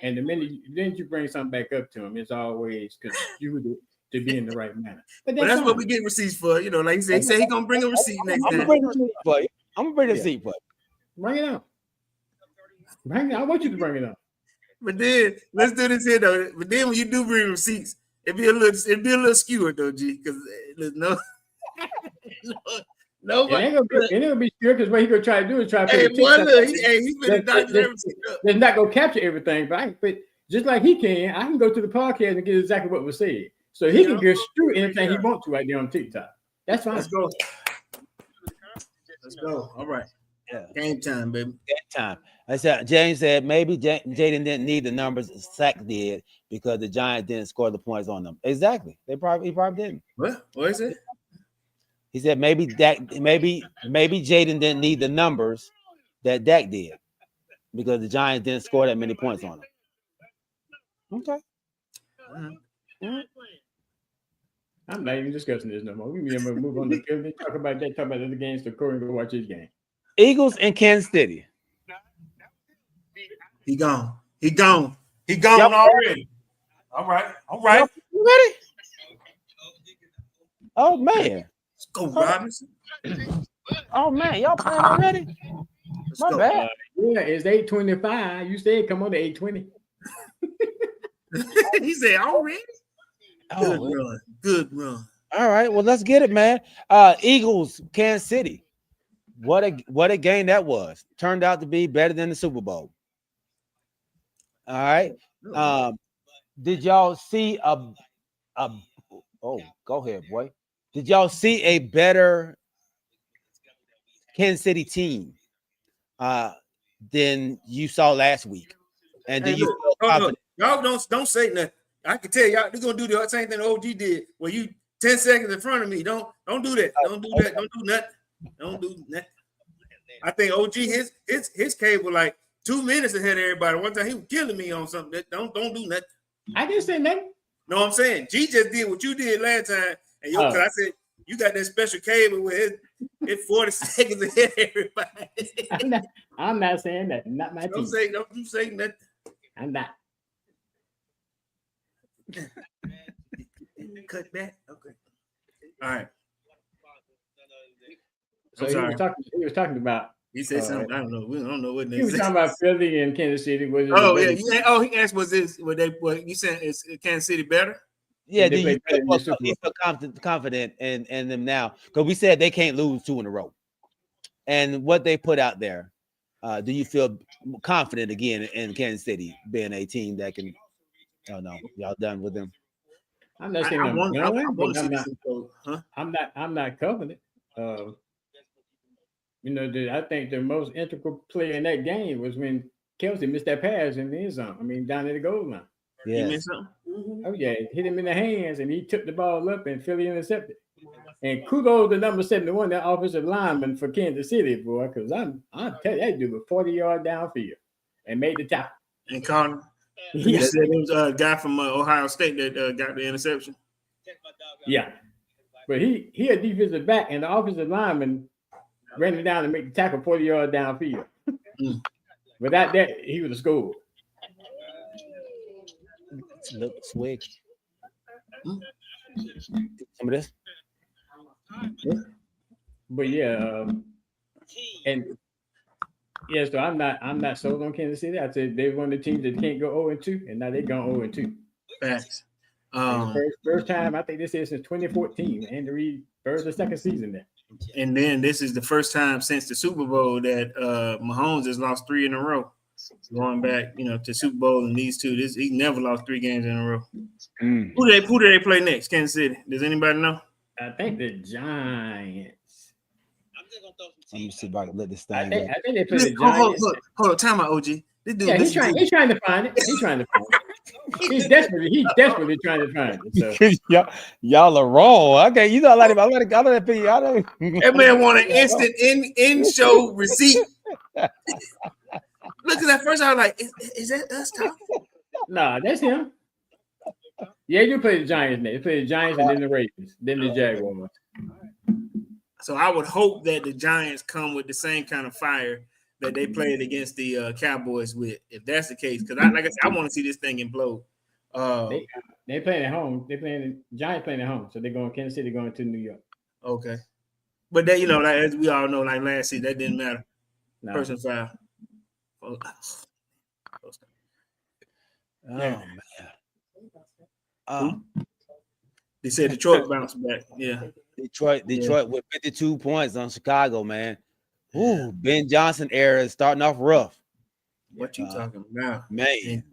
Speaker 4: And the minute you bring something back up to him, it's always because you to be in the right manner. But
Speaker 7: that's what we get receipts for. Like he said, he's gonna bring a receipt next time.
Speaker 1: I'm gonna bring the receipt for you. I'm gonna bring the receipt for you.
Speaker 4: Bring it up. I want you to bring it up.
Speaker 7: But then let's do this here though. But then when you do bring receipts, it'd be a little skewered though, G. Because nobody.
Speaker 4: It ain't gonna be skewered because what he gonna try to do is try to
Speaker 7: he's been
Speaker 4: They're not gonna capture everything, but just like he can, I can go to the podcast and get exactly what was said. So he can get through anything he wants to right there on TikTok. That's fine.
Speaker 7: Let's go. All right. Yeah. Game time, baby.
Speaker 1: Game time. I said James said maybe Jaden didn't need the numbers Sack did because the Giants didn't score the points on them. Exactly. He probably didn't.
Speaker 7: What is it?
Speaker 1: He said maybe Jaden didn't need the numbers that Dak did because the Giants didn't score that many points on them. Okay.
Speaker 4: I'm not even discussing this no more. We can move on to talk about other games so Corey can go watch his game.
Speaker 1: Eagles and Kansas City.
Speaker 7: He gone already. All right.
Speaker 1: You ready? Oh man.
Speaker 7: Let's go, Robinson.
Speaker 1: Oh man, y'all playing already? My bad.
Speaker 4: It's 8:25. You said come on to 8:20.
Speaker 7: He said already. Good run.
Speaker 1: All right, well, let's get it, man. Eagles, Kansas City. What a game that was. Turned out to be better than the Super Bowl. All right. Did y'all see go ahead, boy. Did y'all see a better Kansas City team than you saw last week? And do
Speaker 7: Hey,
Speaker 1: you
Speaker 7: look,
Speaker 1: feel confident?
Speaker 7: y'all don't say nothing. I can tell y'all they're gonna do the same thing OG did. Where you 10 seconds in front of me. Don't do that. Don't do that. Don't do nothing. Don't do nothing. I think OG his cable like 2 minutes ahead of everybody. One time he was killing me on something. Don't do nothing.
Speaker 4: I didn't say nothing.
Speaker 7: No, I'm saying G just did what you did last time, and cause I said you got that special cable where it's 40 seconds ahead of everybody.
Speaker 4: I'm not saying that. Not my team.
Speaker 7: Don't you say nothing.
Speaker 4: I'm not.
Speaker 7: Cut that. Okay. All right.
Speaker 4: So he was talking about.
Speaker 7: He said something. I don't know. We don't know what
Speaker 4: he was talking about Philly and Kansas City.
Speaker 7: He asked, "Was this? What you said? Is Kansas City better?"
Speaker 1: Yeah, do you feel confident in them now? Because we said they can't lose 2 in a row, and what they put out there. Do you feel confident again in Kansas City being a team that can? Oh no, y'all done with them.
Speaker 4: I'm not saying I'm not confident. I think the most integral play in that game was when Kelsey missed that pass in the end zone. I mean, down at the goal line.
Speaker 7: Yeah. You missed something?
Speaker 4: Oh yeah, it hit him in the hands, and he took the ball up, and Philly intercepted. And kudos to number 71, that offensive lineman for Kansas City, boy, because I'm telling you, that dude was 40-yard downfield and made the tackle.
Speaker 7: And Connor, you said it was a guy from Ohio State that got the interception.
Speaker 4: Yeah, but he a defensive back, and the offensive lineman ran it down and make the tackle 40-yard downfield. Without that, he would have scored.
Speaker 1: Look, swig. Some of this.
Speaker 4: But yeah, so I'm not sold on Kansas City. I said they're one of the teams that can't go 0-2, and now they're going 0-2.
Speaker 7: Facts.
Speaker 4: First time I think this is since 2014. Andy Reid first or second season there.
Speaker 7: And then this is the first time since the Super Bowl that Mahomes has lost 3 in a row. Going back, to Super Bowl and these two, he never lost 3 games in a row. Who do they play next? Kansas City. Does anybody know?
Speaker 4: I think the Giants.
Speaker 1: Let me see if I can let this thing.
Speaker 4: I think they play the Giants.
Speaker 7: Hold on, time out, OG. This dude,
Speaker 4: he's trying to find it. He's trying to find it. He's desperately trying to find it. So.
Speaker 1: y'all are wrong. Okay, I let that opinion.
Speaker 7: That man want an instant in-show receipt. Look at that first. I was like, is that us talking?
Speaker 4: Nah, that's him. Yeah, you play the Giants next. You play the Giants and then the Ravens, then the Jaguars.
Speaker 7: So I would hope that the Giants come with the same kind of fire that they played against the Cowboys with. If that's the case, because like I said, I want to see this thing implode.
Speaker 4: They playing at home. Giants playing at home, so they're going Kansas City going to New York.
Speaker 7: Okay, but that like as we all know, like last season, that didn't matter. No. Person foul.
Speaker 1: Oh man.
Speaker 7: They said Detroit bounced back. Yeah.
Speaker 1: Detroit with 52 points on Chicago, man. Ooh, Ben Johnson era is starting off rough.
Speaker 7: What you talking about,
Speaker 1: man?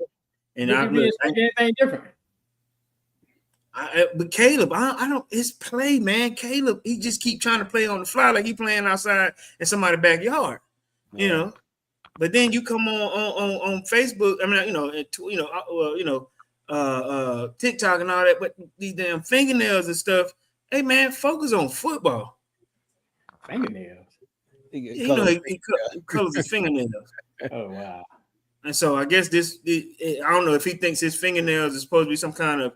Speaker 7: And I look
Speaker 4: anything different.
Speaker 7: But Caleb, I don't. It's play, man. Caleb, he just keep trying to play on the fly like he playing outside in somebody's backyard, But then you come on Facebook. I mean, TikTok and all that. But these damn fingernails and stuff. Hey, man, focus on football.
Speaker 4: Fingernails.
Speaker 7: He colors his fingernails.
Speaker 4: Oh wow.
Speaker 7: And so I guess I don't know if he thinks his fingernails is supposed to be some kind of,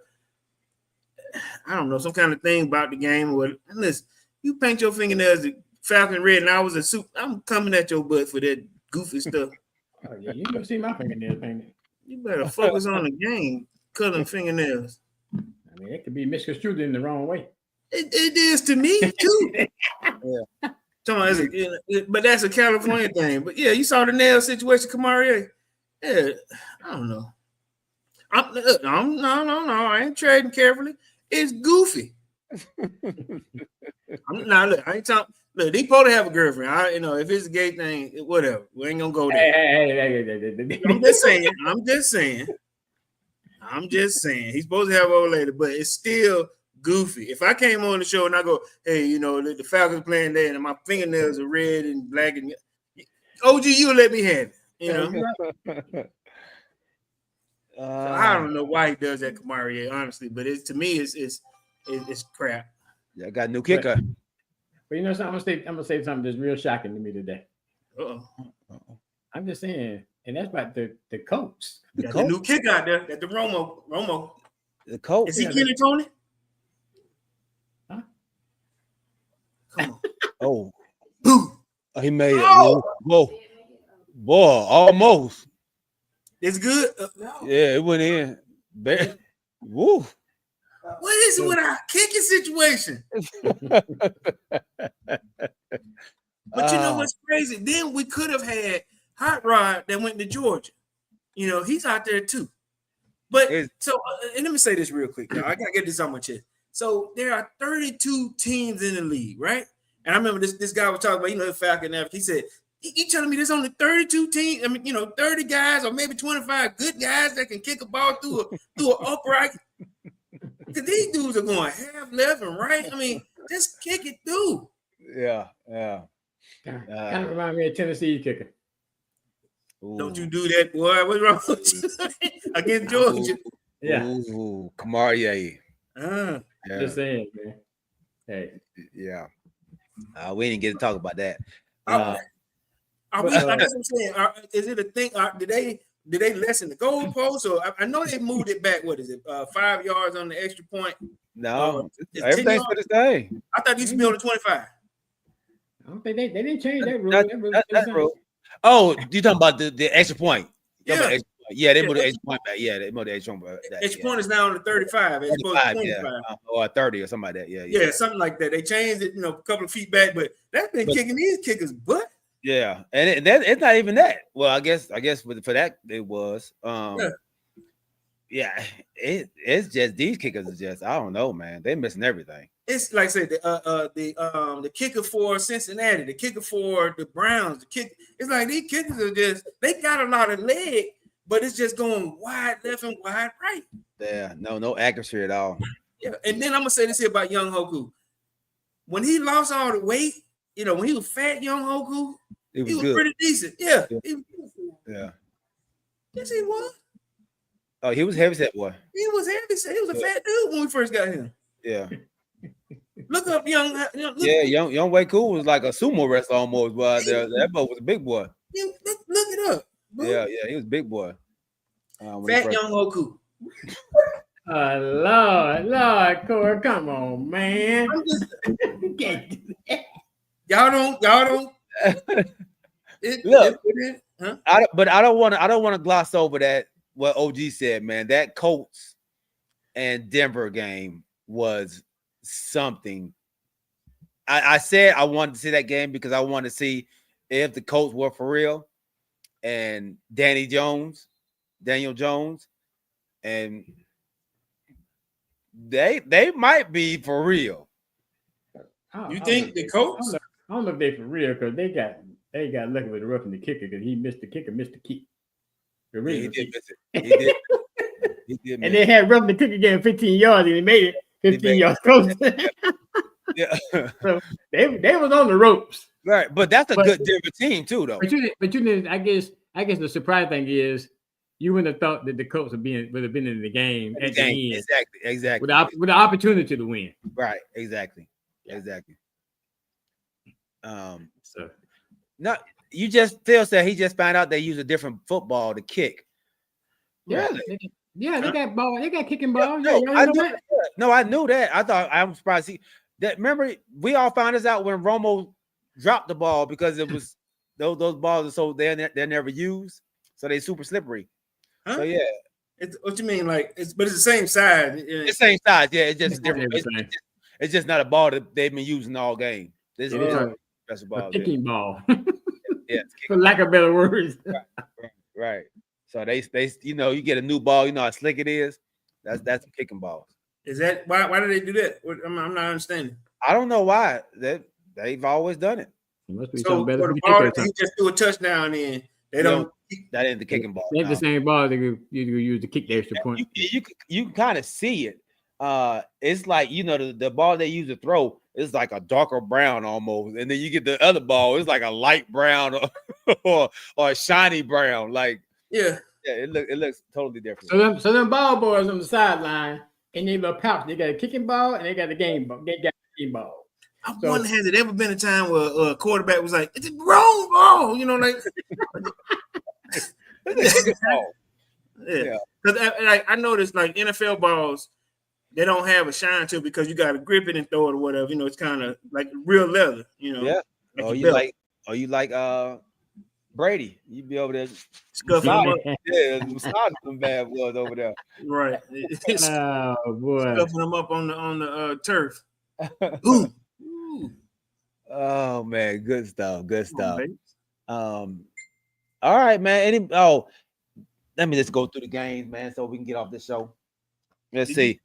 Speaker 7: some kind of thing about the game. Or listen, you paint your fingernails Falcon red, and I was a soup. I'm coming at your butt for that goofy stuff.
Speaker 4: Oh yeah, you don't see my fingernails painted.
Speaker 7: You better focus on the game, coloring fingernails.
Speaker 4: I mean, it could be misconstrued in the wrong way.
Speaker 7: It is to me too. Yeah. But that's a California thing. But yeah, you saw the nail situation, Kamari. Yeah, I don't know. No. I ain't trading carefully. It's goofy. Look, I ain't talking. Look, they supposed to have a girlfriend. If it's a gay thing, whatever. We ain't gonna go there.
Speaker 4: Hey.
Speaker 7: I'm just saying. He's supposed to have an old lady, but it's still goofy. If I came on the show and I go, hey, you know, the Falcons playing there and my fingernails are red and black and OG, you let me have it. You know. So I don't know why he does that, Kamari, honestly, but to me, it's crap.
Speaker 1: Yeah, I got a new kicker.
Speaker 4: But you know something, I'm gonna say something that's real shocking to me today.
Speaker 7: Uh-oh.
Speaker 4: I'm just saying, and that's about the Colts.
Speaker 7: The new kicker out there, got the Romo.
Speaker 1: The Colts.
Speaker 7: Is he Kenny Tony?
Speaker 4: Huh?
Speaker 7: Come on.
Speaker 1: Oh, he made it. Whoa, boy, almost.
Speaker 7: It's good.
Speaker 1: Yeah, it went in. Woo.
Speaker 7: What is it with our kicking situation? But you know what's crazy? Then we could have had Hot Rod that went to Georgia. You know, he's out there too. But and let me say this real quick, y'all. I gotta get this on my chest. So there are 32 teams in the league, right? And I remember this guy was talking about, you know, the Falcon. He said, "You telling me there's only 32 teams? I mean, you know, 30 guys or maybe 25 good guys that can kick a ball through an upright." Because these dudes are going half left and right. I mean, just kick it through.
Speaker 1: Yeah.
Speaker 4: Kind of remind me of Tennessee kicker.
Speaker 7: Ooh. Don't you do that, boy? What's wrong with you? Against Georgia?
Speaker 4: Yeah.
Speaker 1: Ooh, Kamari.
Speaker 7: Yeah.
Speaker 4: Just saying, man. Hey.
Speaker 1: Yeah. We didn't get to talk about that.
Speaker 7: Are we? That's what I'm saying. Is it a thing? Did they lessen the goalpost? Or I know they moved it back. What is it? 5 yards on the extra point.
Speaker 1: No, everything's for the same.
Speaker 7: I thought it used to be on the 25.
Speaker 4: I don't think they didn't change that rule.
Speaker 1: That rule. Oh, you talking about the extra point?
Speaker 7: Yeah.
Speaker 1: Yeah, they moved the extra point back. Yeah, they moved the extra point back.
Speaker 7: Extra point is now on the 35. It's supposed to be 25.
Speaker 1: Or 30 or something like that.
Speaker 7: Yeah, something like that. They changed it, you know, a couple of feet back, but that's been kicking these kickers' butt.
Speaker 1: Yeah, and it's not even that. Well, I guess for that it was. Yeah, it's just these kickers are just, I don't know, man. They're missing everything.
Speaker 7: It's like I said, the kicker for Cincinnati, the kicker for the Browns, it's like these kickers are just, they got a lot of leg, but it's just going wide left and wide right.
Speaker 1: Yeah, no accuracy at all.
Speaker 7: Yeah, and then I'm gonna say this here about Young Hoku. When he lost all the weight, you know, when he was fat, Young Hoku, he was pretty decent. Yeah.
Speaker 1: Yeah.
Speaker 7: Yes, he was.
Speaker 1: Oh, he was heavy set boy.
Speaker 7: He was heavy set. He was a fat dude when we first got him.
Speaker 1: Yeah.
Speaker 7: Look up Young.
Speaker 1: Young Way Cool was like a sumo wrestler almost. But that boy was a big boy.
Speaker 7: Yeah, look it up. Bro.
Speaker 1: Yeah, he was a big boy.
Speaker 7: Fat Young Hoku.
Speaker 4: Lord, Corey, come on, man.
Speaker 7: Y'all don't.
Speaker 1: Look, huh? I don't want to gloss over that. What OG said, man, that Colts and Denver game was something. I said I wanted to see that game because I wanted to see if the Colts were for real, and Daniel Jones, and they might be for real.
Speaker 7: You think the Colts?
Speaker 4: I don't know if they for real because they got lucky with the roughing the kicker because he missed the kicker, missed the kick.
Speaker 1: He did miss it. He did miss
Speaker 4: and they had roughing the kicker getting 15 yards and he made it 15 yards closer.
Speaker 1: Yeah.
Speaker 4: So they was on the ropes.
Speaker 1: Right, but that's a good Denver team too, though.
Speaker 4: But you didn't. I guess the surprise thing is you wouldn't have thought that the Colts would have been in the game at the end.
Speaker 1: Exactly.
Speaker 4: With the opportunity to win.
Speaker 1: Right. Exactly. So no, you just Phil said he just found out they use a different football to kick.
Speaker 4: Yeah,
Speaker 1: really?
Speaker 4: They got ball. They got kicking balls.
Speaker 1: I knew that. I thought I'm surprised. Remember, we all found this out when Romo dropped the ball because it was those balls are so they're never used, so they super slippery.
Speaker 7: Huh?
Speaker 1: So yeah,
Speaker 7: what you mean? Like it's the same size.
Speaker 1: It's the same size. Yeah, it's just different. It's just not a ball that they've been using all game. This is a special ball.
Speaker 4: A kicking ball.
Speaker 1: Yeah,
Speaker 4: for lack of better words.
Speaker 1: Right. So they you get a new ball. You know how slick it is. That's kicking balls.
Speaker 7: Is that why do they do that? I'm not understanding.
Speaker 1: I don't know why. They've always done it.
Speaker 4: It must be
Speaker 7: so
Speaker 4: something better.
Speaker 7: For the ball, you just do a touchdown in. They don't.
Speaker 1: That ain't the kicking ball.
Speaker 4: They have the same ball. You use to kick the extra point.
Speaker 1: You can kind of see it, it's like the ball they use to throw is like a darker brown almost, and then you get the other ball, it's like a light brown or a shiny brown. Like it looks totally different.
Speaker 4: So them ball boys on the sideline in their little pouch, they got a kicking ball and they got the game ball. They got the game ball.
Speaker 7: I wonder, has it ever been a time where a quarterback was like, "It's a wrong ball," like. Yeah, because I noticed like NFL balls, they don't have a shine to it because you got to grip it and throw it or whatever. It's kind of like real leather.
Speaker 1: Yeah. Like you like Brady, you be over there
Speaker 7: scuffing them up.
Speaker 1: Yeah, some bad boys over there.
Speaker 7: Right.
Speaker 4: Oh boy,
Speaker 7: scuffing them up on the turf. Ooh.
Speaker 1: Oh man, good stuff. All right, man. Let me just go through the games, man, so we can get off this show. Let's see.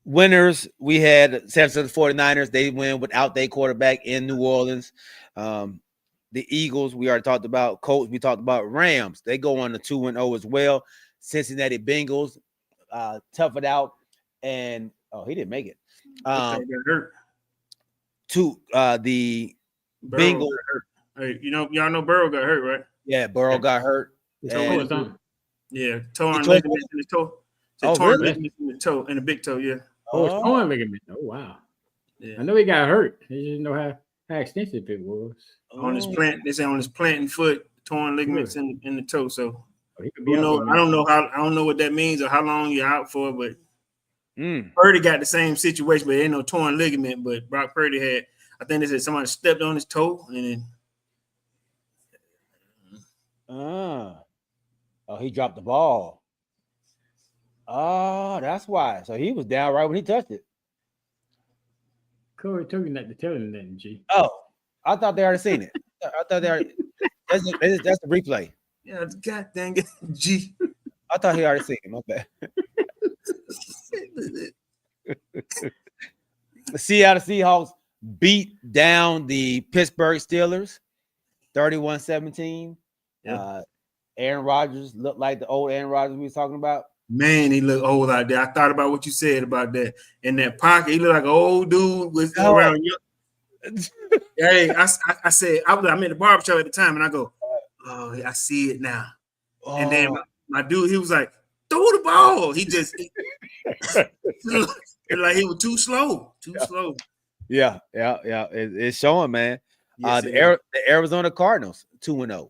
Speaker 1: Winners, we had San Francisco 49ers. They win without their quarterback in New Orleans. The Eagles, we already talked about. Colts, we talked about. Rams, they go on the 2-0 as well. Cincinnati Bengals, tough it out. And, he didn't make it. The Bengals.
Speaker 7: Hey, y'all know Burrow got hurt, right?
Speaker 1: Yeah, Burrow got hurt.
Speaker 7: Torn ligament in the toe. Torn ligament in the toe, and the big toe, yeah.
Speaker 4: It's torn ligament. Oh, wow. Yeah. I know he got hurt. I didn't know how extensive it was.
Speaker 7: On his planting foot, torn ligaments in the toe. So I don't know what that means or how long you're out for, but Purdy got the same situation, but ain't no torn ligament. But Brock Purdy had, I think they said somebody stepped on his toe and then
Speaker 1: he dropped the ball. Oh, that's why. So he was down right when he touched it.
Speaker 4: Corey told you not to tell him that, G.
Speaker 1: Oh, I thought they already seen it. I thought they already. That's the replay.
Speaker 7: Yeah, God dang it, G.
Speaker 1: I thought he already seen it. My bad. The Seattle Seahawks beat down the Pittsburgh Steelers 31-17. Yeah. Aaron Rodgers looked like the old Aaron Rodgers we was talking about.
Speaker 7: Man, he looked old out there. I thought about what you said about that. In that pocket, he looked like an old dude with around young. Hey, I said, I'm in the barbershop at the time, and I go, oh, I see it now. Oh. And then my dude, he was like, throw the ball. He just like he was too slow.
Speaker 1: Yeah. It's showing, man.
Speaker 7: Yes,
Speaker 1: the Arizona Cardinals 2-0.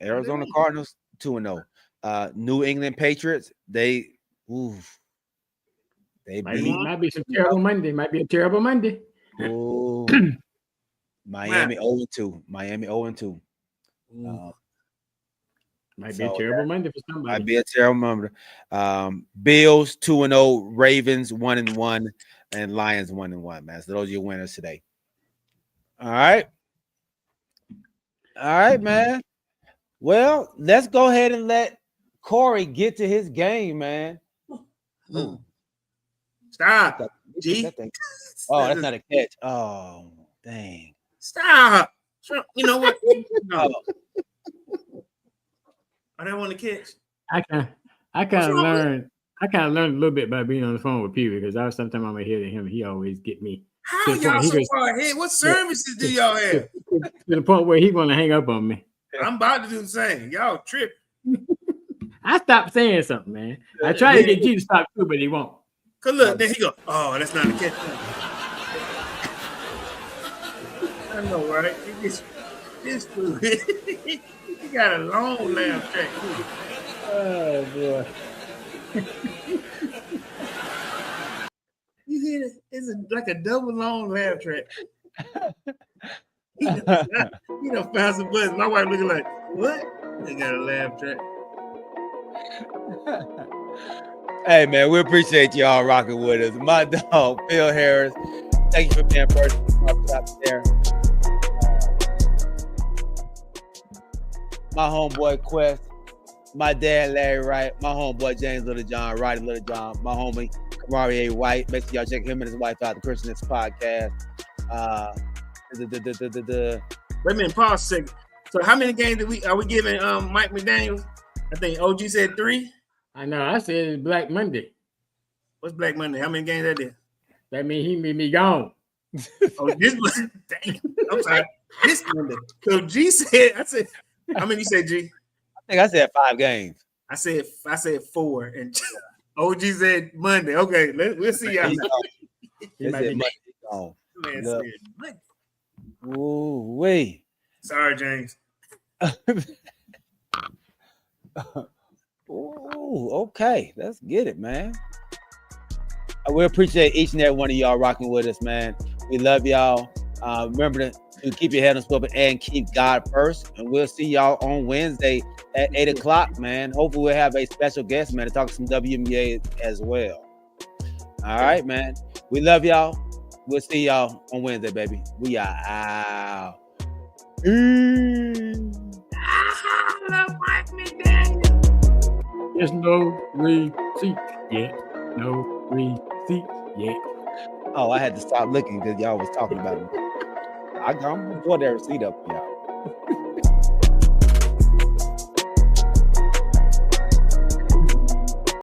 Speaker 1: Arizona Cardinals 2-0. New England Patriots, they
Speaker 4: might be some terrible Monday. Might be a terrible Monday.
Speaker 1: Oh, Miami 0-2. Miami 0-2.
Speaker 4: Might be a terrible Monday for somebody.
Speaker 1: Might be a terrible Monday. Bills 2-0, Ravens 1-1, and Lions 1-1. Man, so those are your winners today. All right, man. Well, let's go ahead and let Corey get to his game, man.
Speaker 7: Stop, G.
Speaker 1: Oh, that's not a catch. Oh, dang.
Speaker 7: Stop. You know what? No. I don't want to catch.
Speaker 4: I kind of learned a little bit by being on the phone with Pee because sometimes I'm gonna hear him. He always get me.
Speaker 7: How y'all so far ahead? What services do y'all have?
Speaker 4: To the point where he want to hang up on me.
Speaker 7: I'm about to do the same. Y'all tripping.
Speaker 4: I stopped saying something, man. I tried to get G to stop too, but he won't.
Speaker 7: Cause look, then he go, oh, that's not a catch. I know, right? This fool, he got a long laugh track.
Speaker 4: Oh boy.
Speaker 7: You hear it? It's like a double long laugh track. He done found some buttons. My wife looking like, what? They got a laugh track.
Speaker 1: Hey, man, we appreciate y'all rocking with us. My dog, Phil Harris. Thank you for being first out there. My homeboy Quest. My dad, Larry Wright. My homeboy, James Littlejohn. Roddy Littlejohn. My homie, Kamari A. White. Make sure y'all check him and his wife out, the Christian Podcast.
Speaker 7: Wait a minute, pause a second. So how many games are we giving Mike McDaniels? I think OG said 3.
Speaker 4: I know. I said it's Black Monday.
Speaker 7: What's Black Monday? How many games that is?
Speaker 4: That means he made me gone.
Speaker 7: Oh, this was damn. I'm sorry. This Monday. So G said, I said, how many you said, G?
Speaker 1: I think I said 5 games.
Speaker 7: I said 4, and OG said Monday. Okay, we'll see y'all.
Speaker 4: He might be
Speaker 1: gone.
Speaker 7: Man said Monday.
Speaker 1: Ooh, wait.
Speaker 7: Sorry, James.
Speaker 1: Ooh, okay. Let's get it, man. We appreciate each and every one of y'all rocking with us, man. We love y'all. Remember to keep your head on swivel and keep God first. And we'll see y'all on Wednesday at 8 o'clock, man. Hopefully we'll have a special guest, man, to talk some WNBA as well. All right, man. We love y'all. We'll see y'all on Wednesday, baby. We are out.
Speaker 4: There's no receipt yet. No receipt yet.
Speaker 1: Oh, I had to stop looking because y'all was talking about it. I'm going to put that receipt up for y'all.